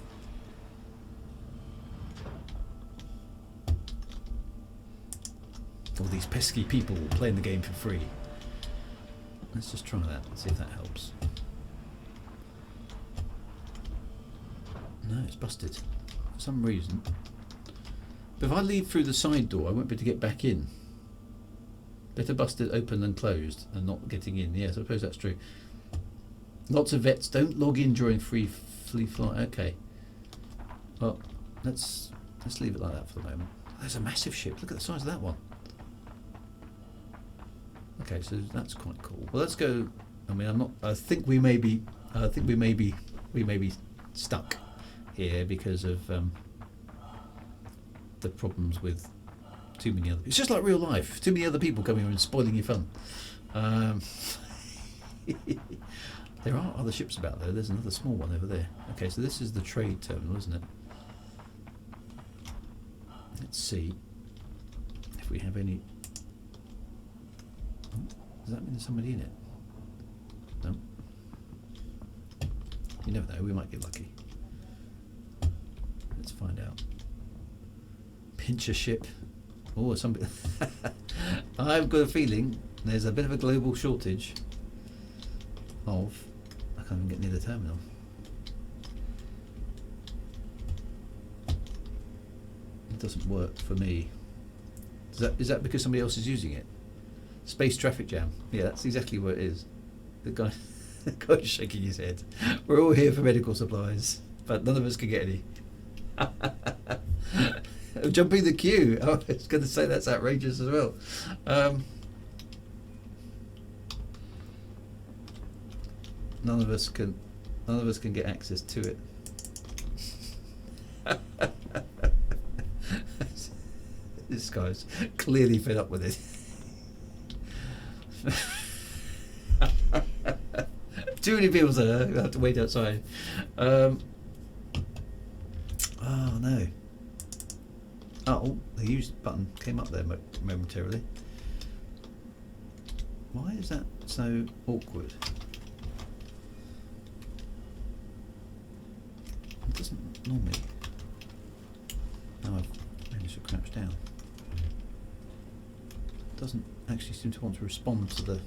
All these pesky people playing the game for free. Let's just try that and see if that helps. No, it's busted for some reason. But if I leave through the side door, I won't be able to get back in. Better busted open than closed and not getting in. Yes, I suppose that's true. Lots of vets don't log in during free flight. Okay. Well, let's leave it like that for the moment. There's a massive ship. Look at the size of that one. Okay, so that's quite cool. Well, let's go. I mean, I'm not. I think we may be. I think we may be stuck here because of the problems with too many other. It's just like real life. Too many other people coming and spoiling your fun. There are other ships about there. There's another small one over there. Okay, so this is the trade terminal, isn't it? Let's see if we have any. Does that mean there's somebody in it? No. You never know, we might get lucky. Let's find out. Pincher ship. Oh, somebody. I've got a feeling there's a bit of a global shortage of... I can't even get near the terminal. It doesn't work for me. Is that because somebody else is using it? Space traffic jam. Yeah, that's exactly what it is. The guy's shaking his head. We're all here for medical supplies, but none of us can get any. Jumping the queue. I was going to say that's outrageous as well. None of us can get access to it. This guy's clearly fed up with it. Too many people have to wait outside. Oh no. Oh, the use button came up there momentarily. Why is that so awkward? It doesn't normally. Now I've managed to crouch down. It doesn't actually seem to want to respond to the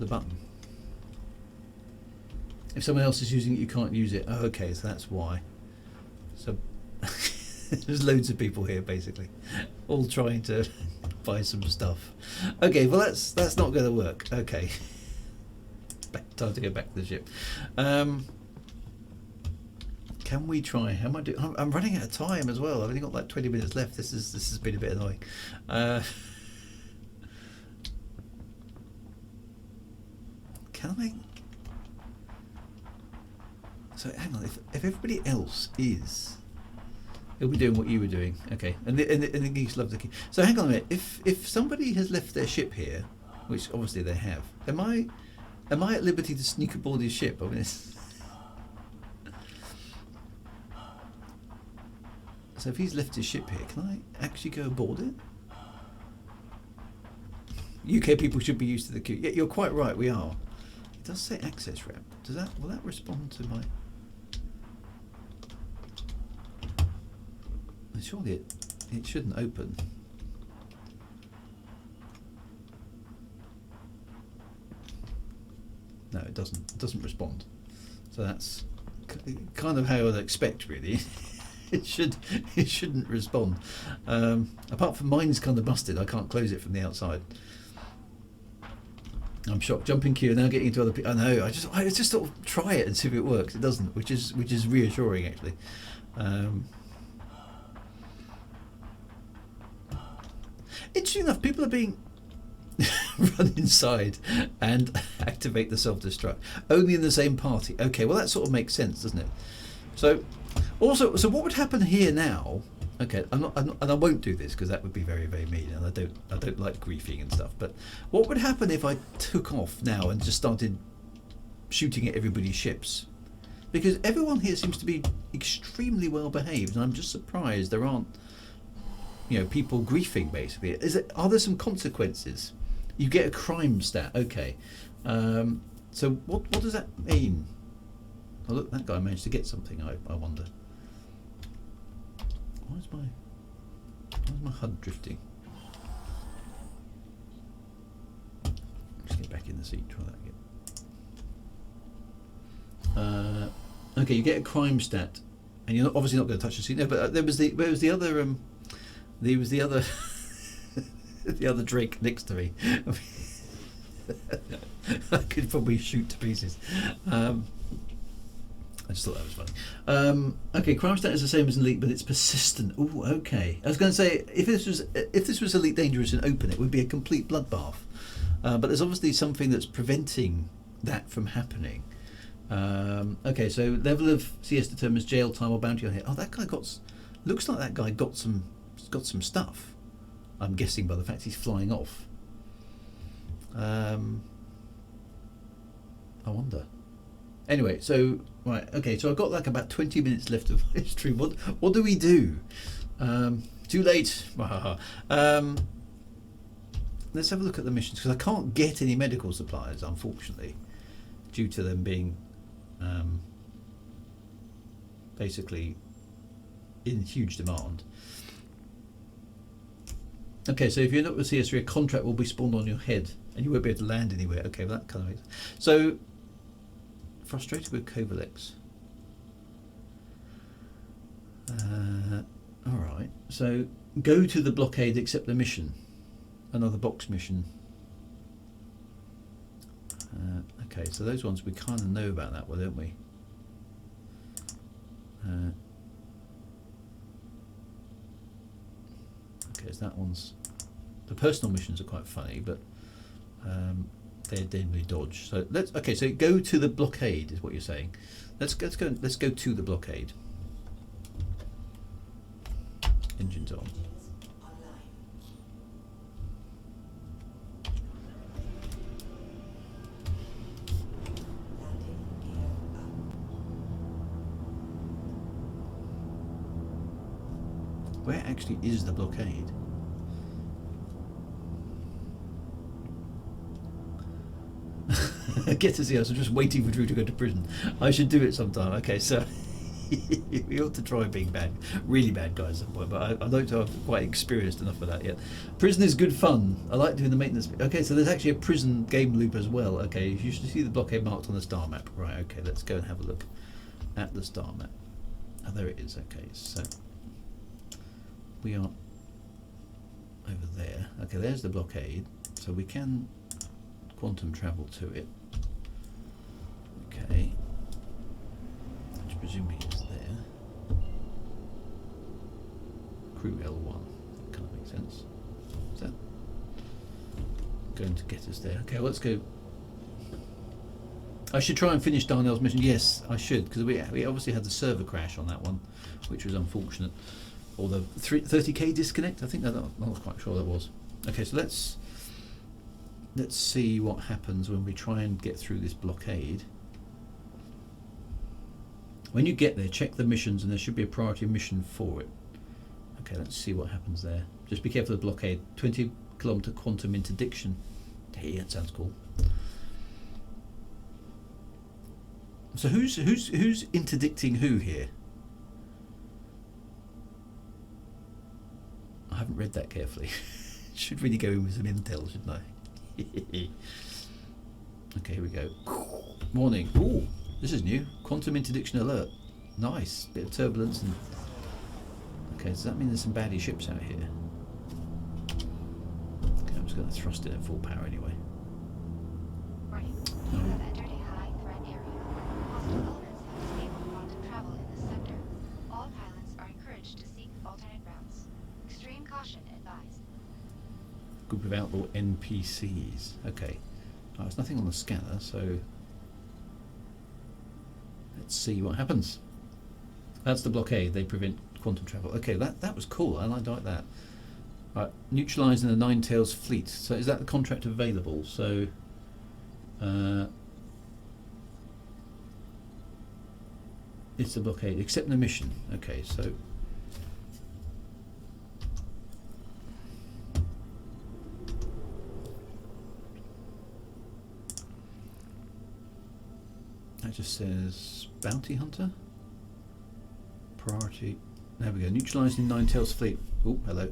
button. If someone else is using it, you can't use it. Oh, okay, so that's why. So there's loads of people here, basically, all trying to buy some stuff. Okay, well that's not going to work. Okay, time to go back to the ship. Can we try? How am I doing? I'm running out of time as well. I've only got like 20 minutes left. This has been a bit annoying. Can I? So hang on, if everybody else is, he'll be doing what you were doing. Okay, and the geese love the key. So hang on a minute. If somebody has left their ship here, which obviously they have, am I at liberty to sneak aboard his ship? I mean, so if he's left his ship here, can I actually go aboard it? UK people should be used to the queue. Yeah, you're quite right. We are. It does say access ramp. Will that respond to my? Surely it shouldn't open. No, it doesn't. It doesn't respond. So that's kind of how I'd expect, really. It shouldn't respond. Apart from mine's kind of busted. I can't close it from the outside. I'm shocked. Jumping queue now, getting into other people. I know. I just sort of try it and see if it works. It doesn't, which is reassuring actually. Interesting enough, people are being run inside and activate the self-destruct only in the same party. Okay, well that sort of makes sense, doesn't it? So what would happen here now? Okay, I'm not, and I won't do this because that would be very, very mean, and I don't like griefing and stuff. But what would happen if I took off now and just started shooting at everybody's ships? Because everyone here seems to be extremely well behaved, and I'm just surprised there aren't, people griefing basically. Are there some consequences? You get a crime stat. Okay, so what does that mean? Oh look, that guy managed to get something. I wonder. Why's my HUD drifting? Just get back in the seat. Try that again. Okay, you get a crime stat, and you're obviously not going to touch the seat. No, but there was the other the other Drake next to me. I could probably shoot to pieces. I just thought that was funny. Okay, crime stat is the same as elite, but it's persistent. Oh, okay. I was going to say if this was elite dangerous and open, it would be a complete bloodbath. But there's obviously something that's preventing that from happening. Okay, so level of CS determines jail time or bounty on hit. Oh, that guy looks like that guy got some stuff. I'm guessing by the fact he's flying off. I wonder. Anyway, so right, okay, so I've got like about 20 minutes left of my stream. What do we do? Too late. Let's have a look at the missions because I can't get any medical supplies, unfortunately, due to them being basically in huge demand. Okay, so if you're not with CS3, a contract will be spawned on your head and you won't be able to land anywhere. Okay, well that kind of makes sense. So, frustrated with Kovalex. Alright, so go to the blockade, accept the mission. Another box mission. Okay, so those ones we kind of know about that one, don't we? Okay, so that one's... The personal missions are quite funny, but they're generally dodge. So so go to the blockade is what you're saying. Let's go to the blockade. Engines on. Where actually is the blockade? Get to see us. I'm just waiting for Drew to go to prison. I should do it sometime. Okay, so we ought to try being bad, really bad guys at some point, but I don't know if I'm quite experienced enough for that yet. Prison is good fun. I like doing the maintenance. Okay, so there's actually a prison game loop as well. Okay, you should see the blockade marked on the star map. Right, okay, let's go and have a look at the star map. Oh, there it is. Okay, so we are over there. Okay, there's the blockade. So we can quantum travel to it. Okay. Which presumably is there. Crew L1. That kind of makes sense. Is that going to get us there? Okay, well, let's go. I should try and finish Darnell's mission. Yes, I should, because we obviously had the server crash on that one, which was unfortunate. Or the 30k disconnect. I think that I'm not quite sure that was. Okay, so let's see what happens when we try and get through this blockade. When you get there, check the missions, and there should be a priority mission for it. Okay, let's see what happens there. Just be careful of the blockade. 20-kilometer quantum interdiction. Hey, that sounds cool. So who's interdicting who here? I haven't read that carefully. Should really go in with some intel, shouldn't I? Okay, here we go. Warning. Ooh, this is new. Quantum interdiction alert. Nice. Bit of turbulence and. Okay, does that mean there's some baddie ships out here? Okay, I'm just going to thrust it at full power anyway. Right. You have entered a high threat area. Hostile elements have disabled quantum travel in this sector. All pilots are encouraged to seek alternate routes. Extreme caution advised. Group of outlaw NPCs. Okay. Oh, there's nothing on the scanner, so let's see what happens. That's the blockade. They prevent quantum travel. Okay, that was cool. I like that. Right, neutralising the Nine Tails fleet. So is that the contract available? So it's the blockade. Accept the mission. Okay, so that just says bounty hunter. Priority. There we go. Neutralising Nine Tails fleet. Oh, hello.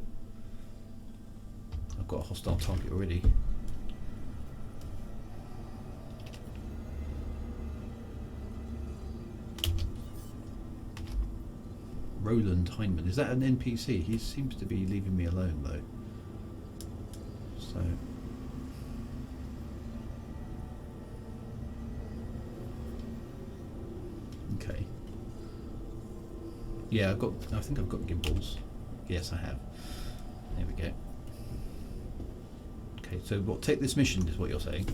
I've got a hostile target already. Roland Heinemann. Is that an NPC? He seems to be leaving me alone though. So. Okay. Yeah, I think I've got gimbals. Yes, I have. There we go. Okay, so what? Take this mission is what you're saying.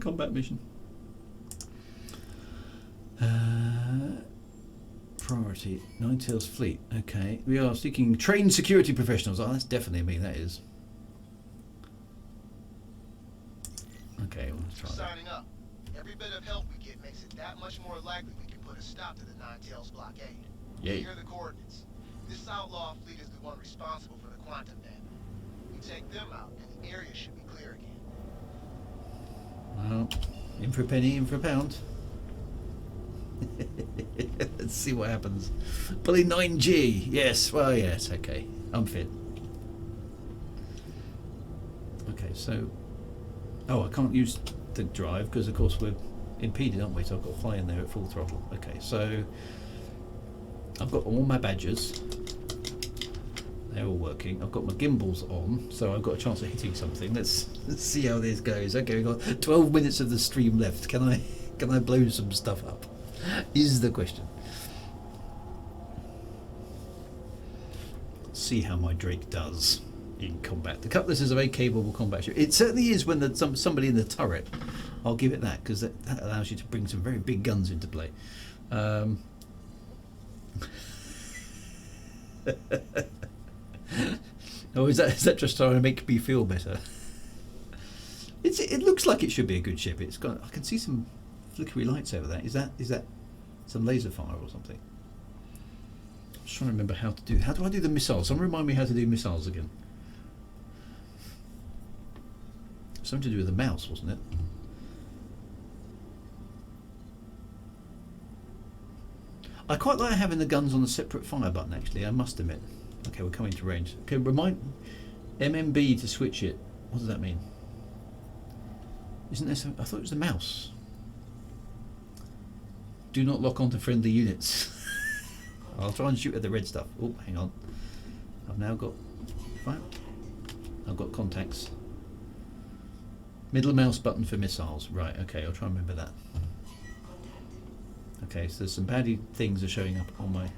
Combat mission. Priority. Nine Tails fleet. Okay, we are seeking trained security professionals. Oh, that's definitely me. That is. Okay, let's try that. Signing up. Every bit of help we get makes it that much more likely we can put a stop to the Nine Tails blockade. Yay. Here are the coordinates. This outlaw fleet is the one responsible for the quantum dam. We take them out, and the area should be clear again. Well, in for a penny, in for a pound. Let's see what happens. Pulling 9G. Yes, well, yes, okay. I'm fit. Okay, so. Oh, I can't use the drive because, of course, we're impeded, aren't we? So I've got to fly in there at full throttle. Okay, so. I've got all my badges. They're all working. I've got my gimbals on, so I've got a chance of hitting something. Let's see how this goes. Okay, we've got 12 minutes of the stream left. Can I blow some stuff up? Is the question. Let's see how my Drake does in combat. The Cutlass is a very capable combat ship. It certainly is when there's somebody in the turret. I'll give it that, because that allows you to bring some very big guns into play. Oh, is that just trying to make me feel better? It looks like it should be a good ship. It's got. I can see some flickery lights over that. Is that some laser fire or something? I'm just trying to remember how to do. How do I do the missiles? Someone remind me how to do missiles again. Something to do with the mouse, wasn't it? I quite like having the guns on a separate fire button, actually, I must admit. Okay, we're coming to range. Okay, remind MMB to switch it. What does that mean? Isn't there some, I thought it was the mouse. Do not lock onto friendly units. I'll try and shoot at the red stuff. Oh, hang on. I've now got... Right. I've got contacts. Middle mouse button for missiles. Right, okay, I'll try and remember that. Okay, so there's some baddie things are showing up on my...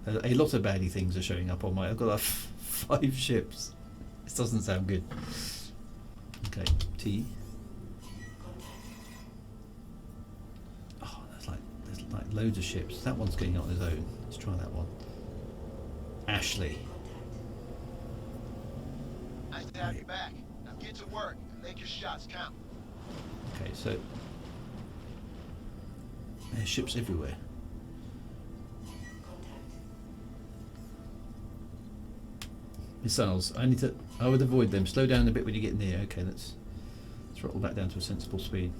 A lot of baddie things are showing up on my... I've got like 5 ships. This doesn't sound good. Okay, T. like loads of ships. That one's getting on his own. Let's try that one. Ashley. Nice to have you back. Now get to work and make your shots count. Okay, so there's ships everywhere. Missiles. I would avoid them. Slow down a bit when you get near. Okay, let's throttle back down to a sensible speed.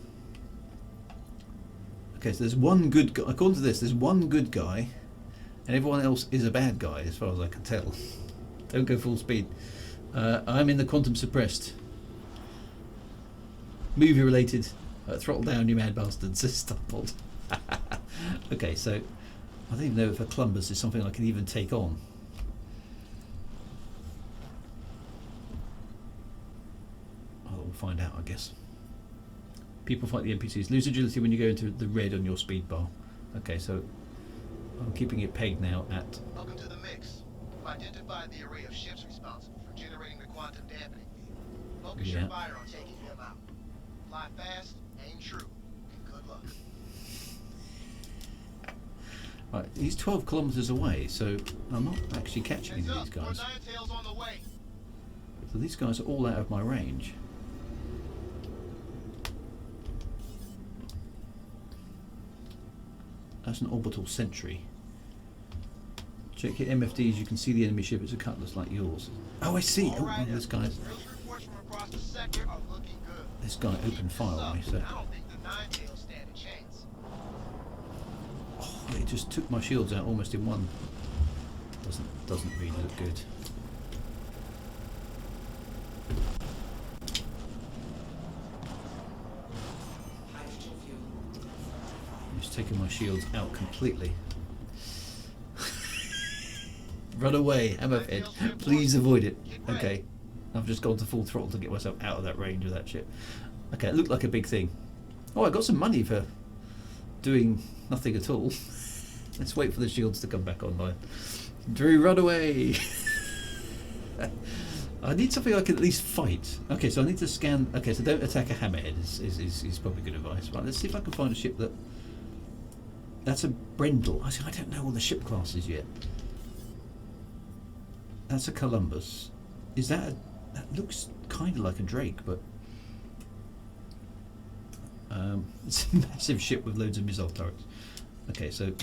Okay, so there's one good guy. According to this, there's one good guy, and everyone else is a bad guy, as far as I can tell. Don't go full speed. I'm in the quantum suppressed. Movie related. Throttle down, you mad bastards. Stumbled. Okay, so I don't even know if a Columbus is something I can even take on. We'll find out, I guess. People fight the NPCs. Lose agility when you go into the red on your speed bar. Okay, so I'm keeping it pegged now at... Welcome to the mix. We've identified the array of ships responsible for generating the quantum dampening field. Focus your fire on taking them out. Fly fast, aim true, and good luck. Right, he's 12 kilometers away, so I'm not actually catching any of these guys. More Nine Tails on the way. So these guys are all out of my range. That's an orbital sentry. Check your MFDs, you can see the enemy ship. It's a cutlass like yours. Oh, I see. Oh, Right, this guy's... those reports from across the sector are looking good. This guy opened fire on me, so... I don't think the Nine Tails stand a chance. Oh, it just took my shields out almost in one. Doesn't really look good. Hydrogen fuel. I'm just taking my shields out completely. Run away, Hammerhead. Please avoid it. Okay. I've just gone to full throttle to get myself out of that range of that ship. Okay, it looked like a big thing. Oh, I got some money for doing nothing at all. Let's wait for the shields to come back online. Drew, run away! I need something I can at least fight. Okay, so I need to scan... Okay, so don't attack a Hammerhead is probably good advice. Right, let's see if I can find a ship that... That's a Brendel. I don't know all the ship classes yet. That's a Columbus. Is that a... That looks kind of like a Drake, but... it's a massive ship with loads of missile turrets. Okay, so...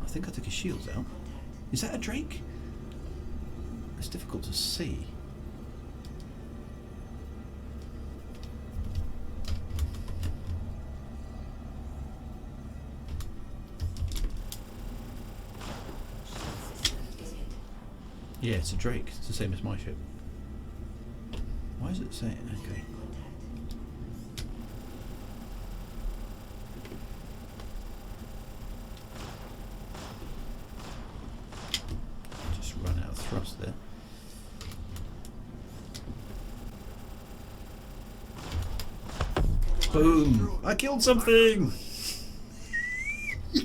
I think I took his shields out. Is that a Drake? It's difficult to see. Yeah, it's a Drake. It's the same as my ship. Why is it saying? Okay. Just run out of thrust there. Boom! I killed something! Yes!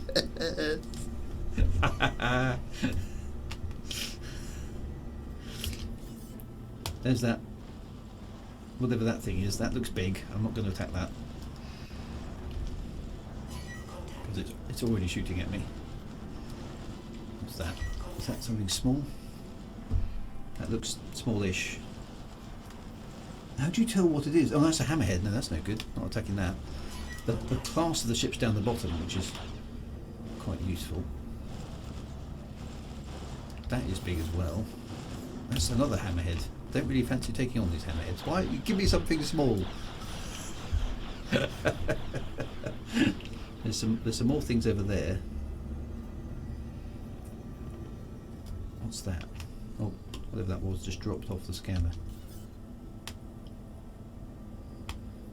There's that. Whatever that thing is, that looks big. I'm not going to attack that. Because it's already shooting at me. What's that? Is that something small? That looks smallish. How do you tell what it is? Oh, that's a Hammerhead. No, that's no good. Not attacking that. The class of the ships down the bottom, which is quite useful. That is big as well. That's another Hammerhead. Don't really fancy taking on these Hammerheads. Why? You give me something small. There's some more things over there. What's that? Oh, whatever that was just dropped off the scanner.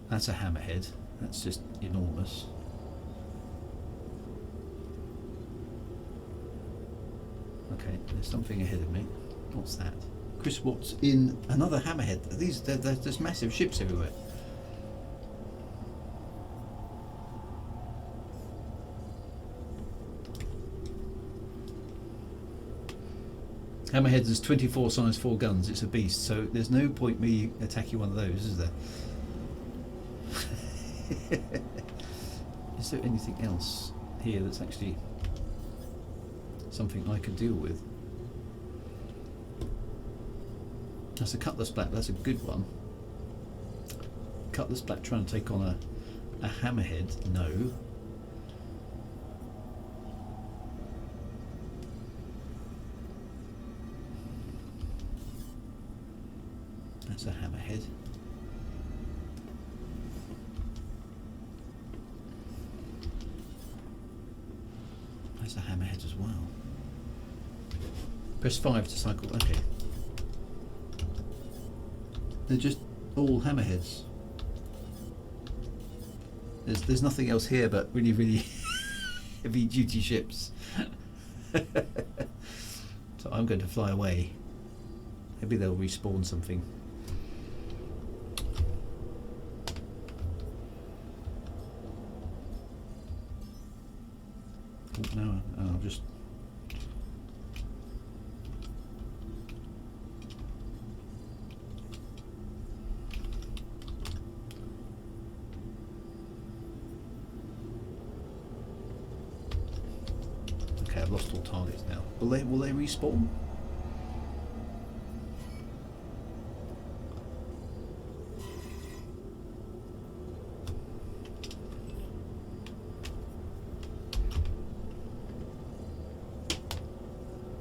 That's a Hammerhead. That's just enormous. Okay, there's something ahead of me. What's that? Chris Watts in another Hammerhead. There's massive ships everywhere. Hammerhead has 24 size 4 guns. It's a beast, so there's no point me attacking one of those, is there? Is there anything else here that's actually something I could deal with? That's a cutlass black, that's a good one. Cutlass black trying to take on a hammerhead, no. That's a hammerhead. That's a hammerhead as well. Press 5 to cycle, okay. They're just all hammerheads. There's nothing else here but really, really heavy duty ships. So I'm going to fly away. Maybe they'll respawn something. Oh, no, I'll just... Okay, I've lost all targets now. Will they respawn?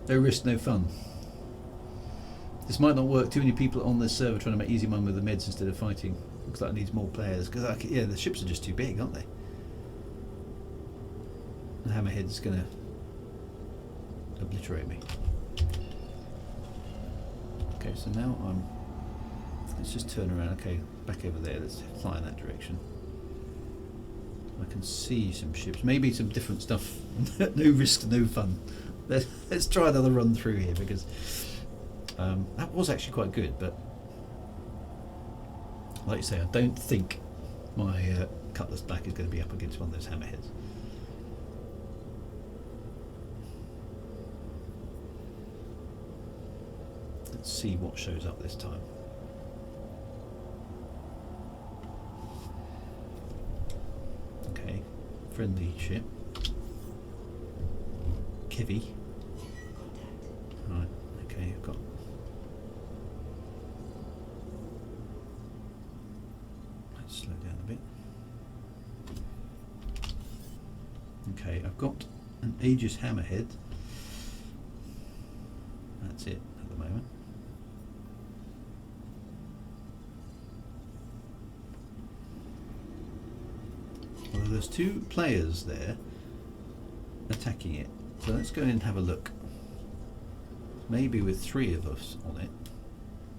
No risk, no fun. This might not work. Too many people on this server trying to make easy money with the meds instead of fighting. Looks like it needs more players. Because yeah, the ships are just too big, aren't they? The hammerhead's going to obliterate me. Okay, so now let's just turn around. Okay, back over there. Let's fly in that direction. I can see some ships. Maybe some different stuff. No risk, no fun. Let's try another run through here because that was actually quite good, but like you say, I don't think my Cutlass Black is going to be up against one of those hammerheads. Let's see what shows up this time. Okay, friendly ship. Kivy. Right, okay, I've got... Let's slow down a bit. Okay, I've got an Aegis Hammerhead. That's it at the moment. Well, there's two players there attacking it. So let's go in and have a look. Maybe with 3 of us on it,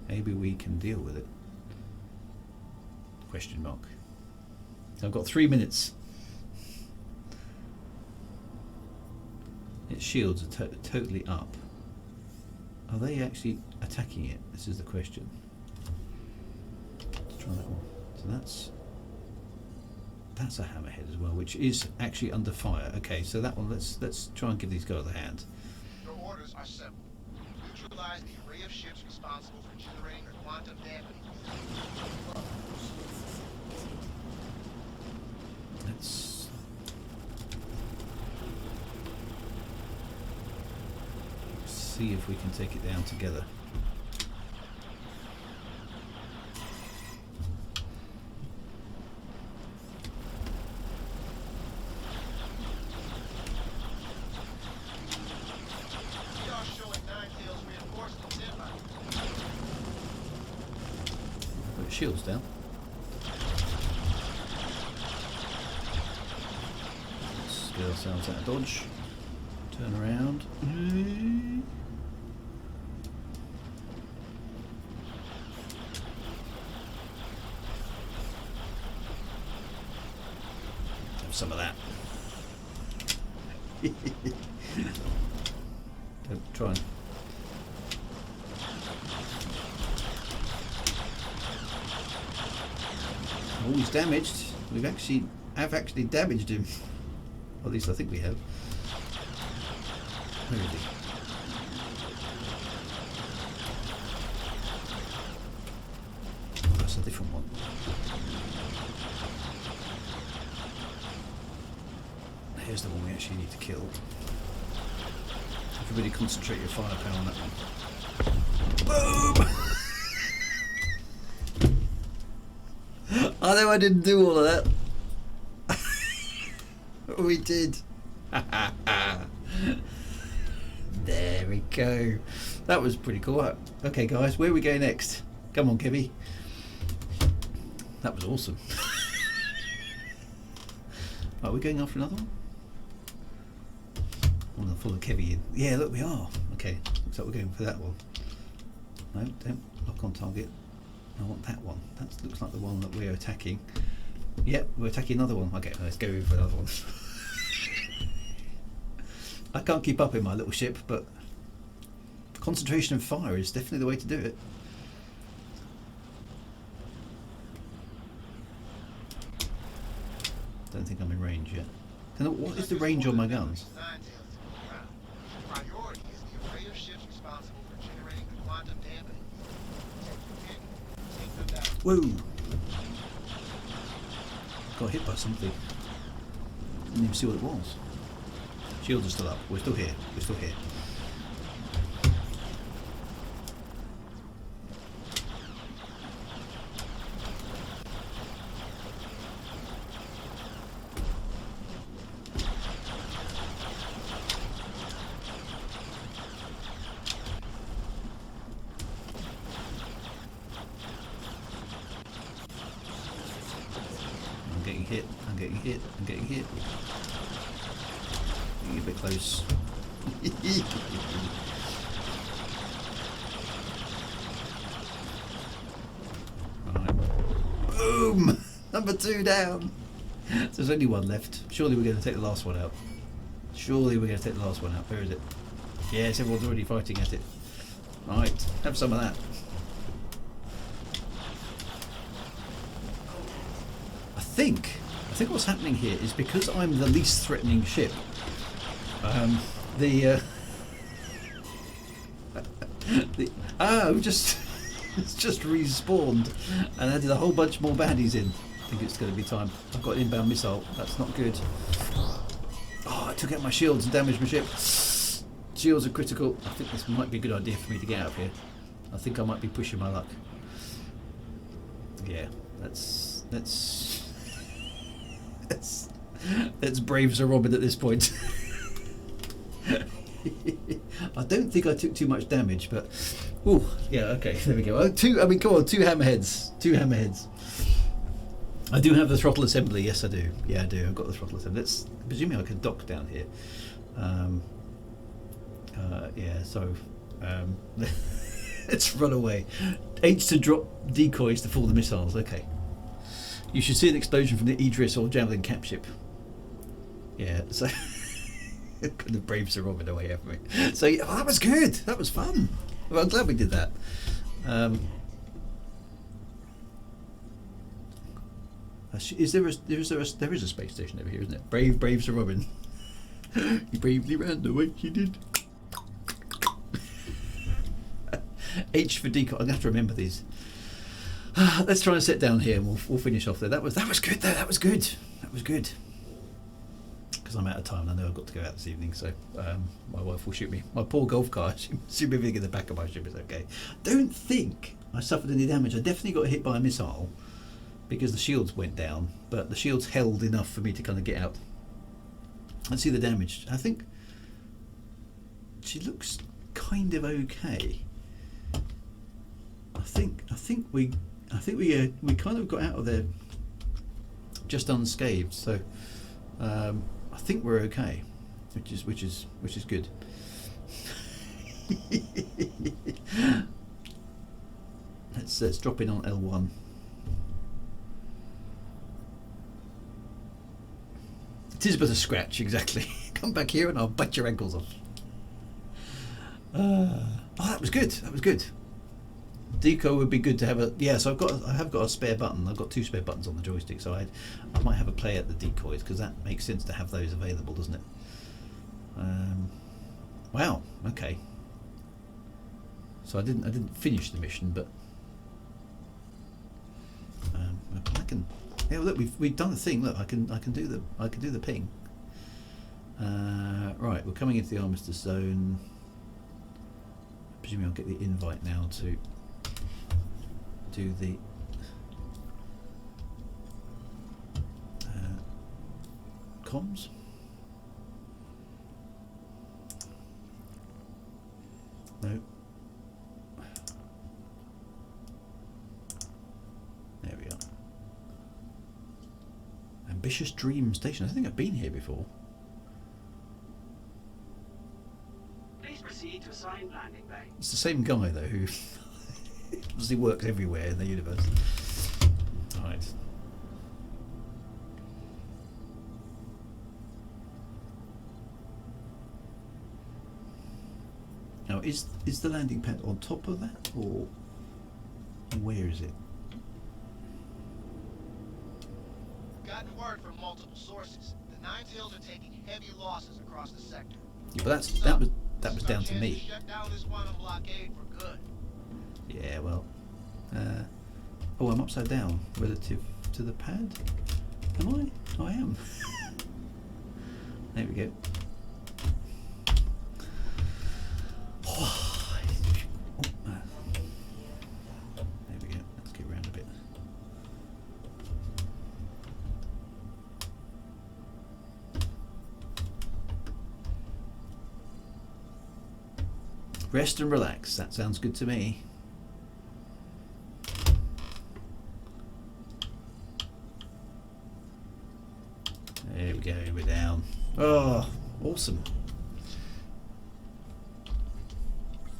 maybe we can deal with it. Question mark. So I've got 3 minutes. Its shields are totally up. Are they actually attacking it? This is the question. Let's try that one. So that's a hammerhead as well, which is actually under fire. Okay, so that one, let's try and give these guys a hand. Your orders are simple. Neutralize the array of ships responsible for generating the quantum dampening. Let's see if we can take it down together. Shields down. Let's get ourselves out of dodge. Turn around. Have some of that. Don't try and... Oh, he's damaged. I've actually damaged him. Or at least I think we have. Where is he? Oh, that's a different one. actually need to kill. Everybody concentrate your firepower on that one. Boom! I know I didn't do all of that. We did. There we go. That was pretty cool. Okay guys, where are we going next? Come on, Kevy. That was awesome. Are we going after another one? I'm going to follow Kevy in. Yeah, look, we are. Okay, looks like we're going for that one. No, don't lock on target. I want that one. That looks like the one that we're attacking. Yep, we're attacking another one. Okay, let's go in for another one. I can't keep up in my little ship, but concentration and fire is definitely the way to do it. Don't think I'm in range yet. What is the range on my guns? Priority is the array of ships responsible for generating the quantum dampening. Take them down. Whoa! Got hit by something. Didn't even see what it was. Shields are still up. We're still here. We're still here. I'm getting hit. I'm getting hit. I'm getting hit. Getting a bit close. Right. Boom! Number 2 down. So there's only one left. Surely we're going to take the last one out. Surely we're going to take the last one out. Where is it? Yes, everyone's already fighting at it. Right, have some of that. I think what's happening here is because I'm the least threatening ship. It's just respawned and added a whole bunch more baddies in. I think it's going to be time. I've got an inbound missile. That's not good. Oh, I took out my shields and damaged my ship. Shields are critical. I think this might be a good idea for me to get out of here. I think I might be pushing my luck. Yeah, let's brave Sir Robin at this point. I don't think I took too much damage, but ooh, yeah, okay, there we go. Oh, two hammerheads. 2 hammerheads. I do have the throttle assembly. Yes, I do. Yeah, I do. I've got the throttle assembly. Presuming I can dock down here. Yeah, so let's run away. H to drop decoys to fool the missiles. Okay. You should see an explosion from the Idris or Javelin cap ship. Yeah, so the brave Sir Robin away, haven't we? So yeah, that was good. That was fun. Well, I'm glad we did that. There is a space station over here, isn't it? Brave Sir Robin. He bravely ran the way he did. H for decoy. I'm gonna have to remember these. Let's try and sit down here, and we'll finish off there. That was good though. That was good. Because I'm out of time. And I know I've got to go out this evening, so my wife will shoot me. My poor golf cart. She'll be everything in the back of my ship is okay. Don't think I suffered any damage. I definitely got hit by a missile because the shields went down, but the shields held enough for me to kind of get out. Let's see the damage. I think she looks kind of okay. I think we kind of got out of there just unscathed. So I think we're okay, which is good. Let's drop in on L1. It is but a scratch, exactly. Come back here and I'll bite your ankles off. Oh, that was good. That was good. Deco would be good to have a so I have got a spare button. I've got 2 spare buttons on the joystick, so I might have a play at the decoys because that makes sense to have those available, doesn't it? Wow. Okay. So I didn't finish the mission, but I can. Yeah, look, we've done the thing. Look, I can do the ping. Right, we're coming into the armistice zone. Presumably I'll get the invite now to do the comms. No. There we are. Ambitious Dream Station. I think I've been here before. Please proceed to assigned landing bay. It's the same guy though who obviously works everywhere in the universe. Right. Now, is the landing pad on top of that, or where is it? Gotten word from multiple sources. The Nine Tails are taking heavy losses across the sector. Yeah, but that was down to me. Shut down this quantum blockade for good. Yeah, well. Oh, I'm upside down relative to the pad. Am I? Oh, I am. There we go. There we go. Let's get around a bit. Rest and relax. That sounds good to me. There we go. We're down. Oh, awesome.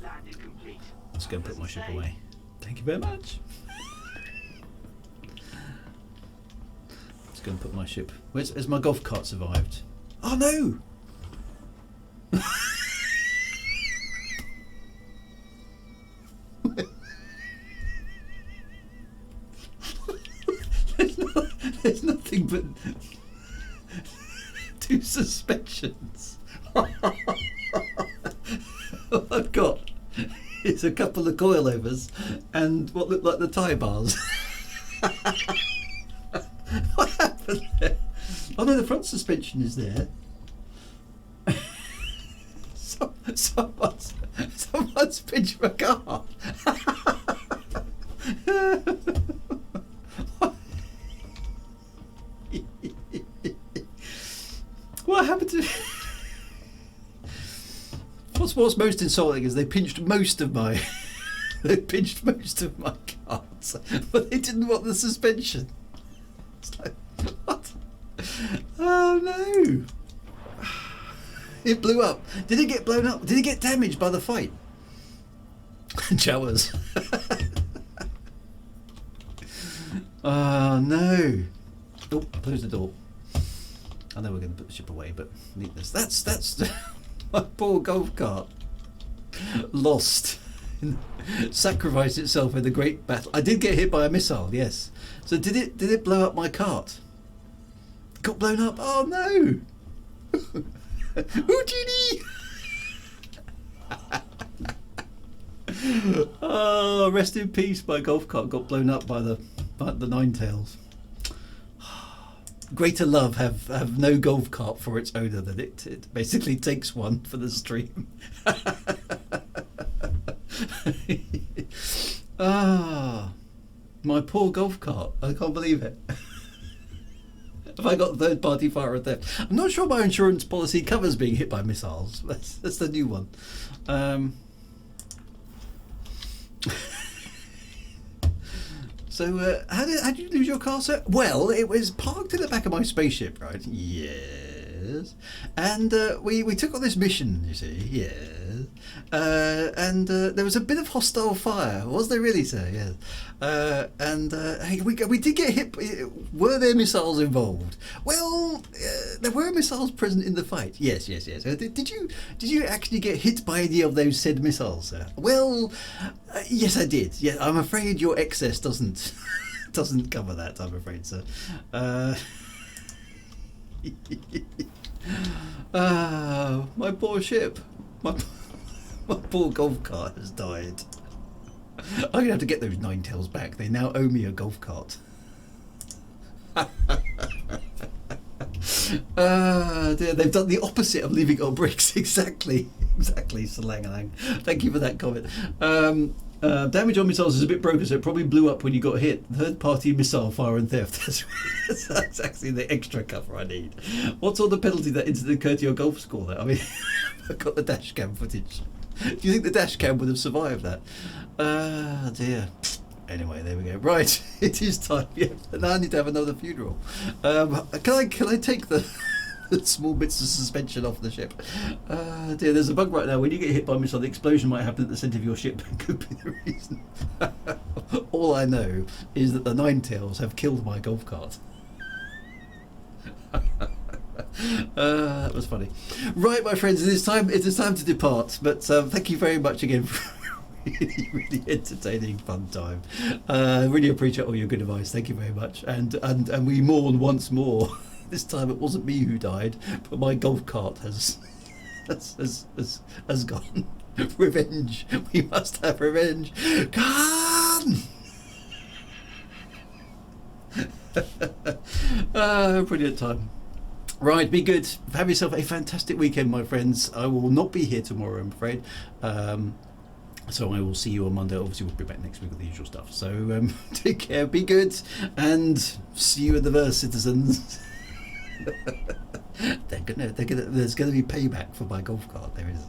Landing complete. Let's go and put my ship away. Thank you very much. Let's go and put my ship. Has my golf cart survived? Oh no! There's nothing but two suspensions. All I've got is a couple of coilovers and what look like the tie bars. What happened there? Oh no, the front suspension is there. Someone's pinched my car. What happened to? What's most insulting is they pinched most of my cards, but they didn't want the suspension. It's like, what? Oh no! It blew up. Did it get blown up? Did it get damaged by the fight? Showers. Oh no! Oh, close the door. I know we're going to put the ship away, but neatness. That's my poor golf cart lost, sacrificed itself in the great battle. I did get hit by a missile, yes. So did it blow up my cart? Got blown up? Oh no! Houdini! Oh, rest in peace. My golf cart got blown up by the Nine Tails. Greater love have no golf cart for its owner than it basically takes one for the stream. Ah, my poor golf cart. I can't believe it. Have I got third party fire or theft? I'm not sure my insurance policy covers being hit by missiles. That's the new one. So, how did you lose your car, sir? Well, it was parked in the back of my spaceship, right? Yes. And we took on this mission, you see. Yes. And there was a bit of hostile fire. Was there really, sir? Yes. And hey, we did get hit. Were there missiles involved? Well, there were missiles present in the fight. Yes. Did you actually get hit by any of those said missiles, sir? Well, yes, I did. Yeah, I'm afraid your excess doesn't cover that. I'm afraid, sir. My poor ship. My poor golf cart has died. I'm going to have to get those Nine Tails back. They now owe me a golf cart. Dear, they've done the opposite of leaving on bricks. Exactly, Salangalang. Thank you for that comment. Damage on missiles is a bit broken, so it probably blew up when you got hit. Third-party missile fire and theft. That's actually the extra cover I need. What sort of penalty that incident occurred to your golf score? There, I mean, I've got the dash cam footage. Do you think the dash cam would have survived that? Dear. Anyway, there we go. Right, it is time. Yeah, now I need to have another funeral. Can I take the small bits of suspension off the ship? Dear, there's a bug right now. When you get hit by a missile, the explosion might happen at the centre of your ship. Could be the reason. All I know is that the Ninetails have killed my golf cart. That was funny. Right, my friends, it is time to depart. But thank you very much again for really entertaining, fun time. Really appreciate all your good advice. Thank you very much. And we mourn once more. This time it wasn't me who died, but my golf cart has gone. Revenge. We must have revenge. Come! Brilliant time. Right, be good. Have yourself a fantastic weekend, my friends. I will not be here tomorrow, I'm afraid. So I will see you on Monday. Obviously, we'll be back next week with the usual stuff. So take care, be good, and see you in the verse, citizens. There's gonna be payback for my golf cart. There is.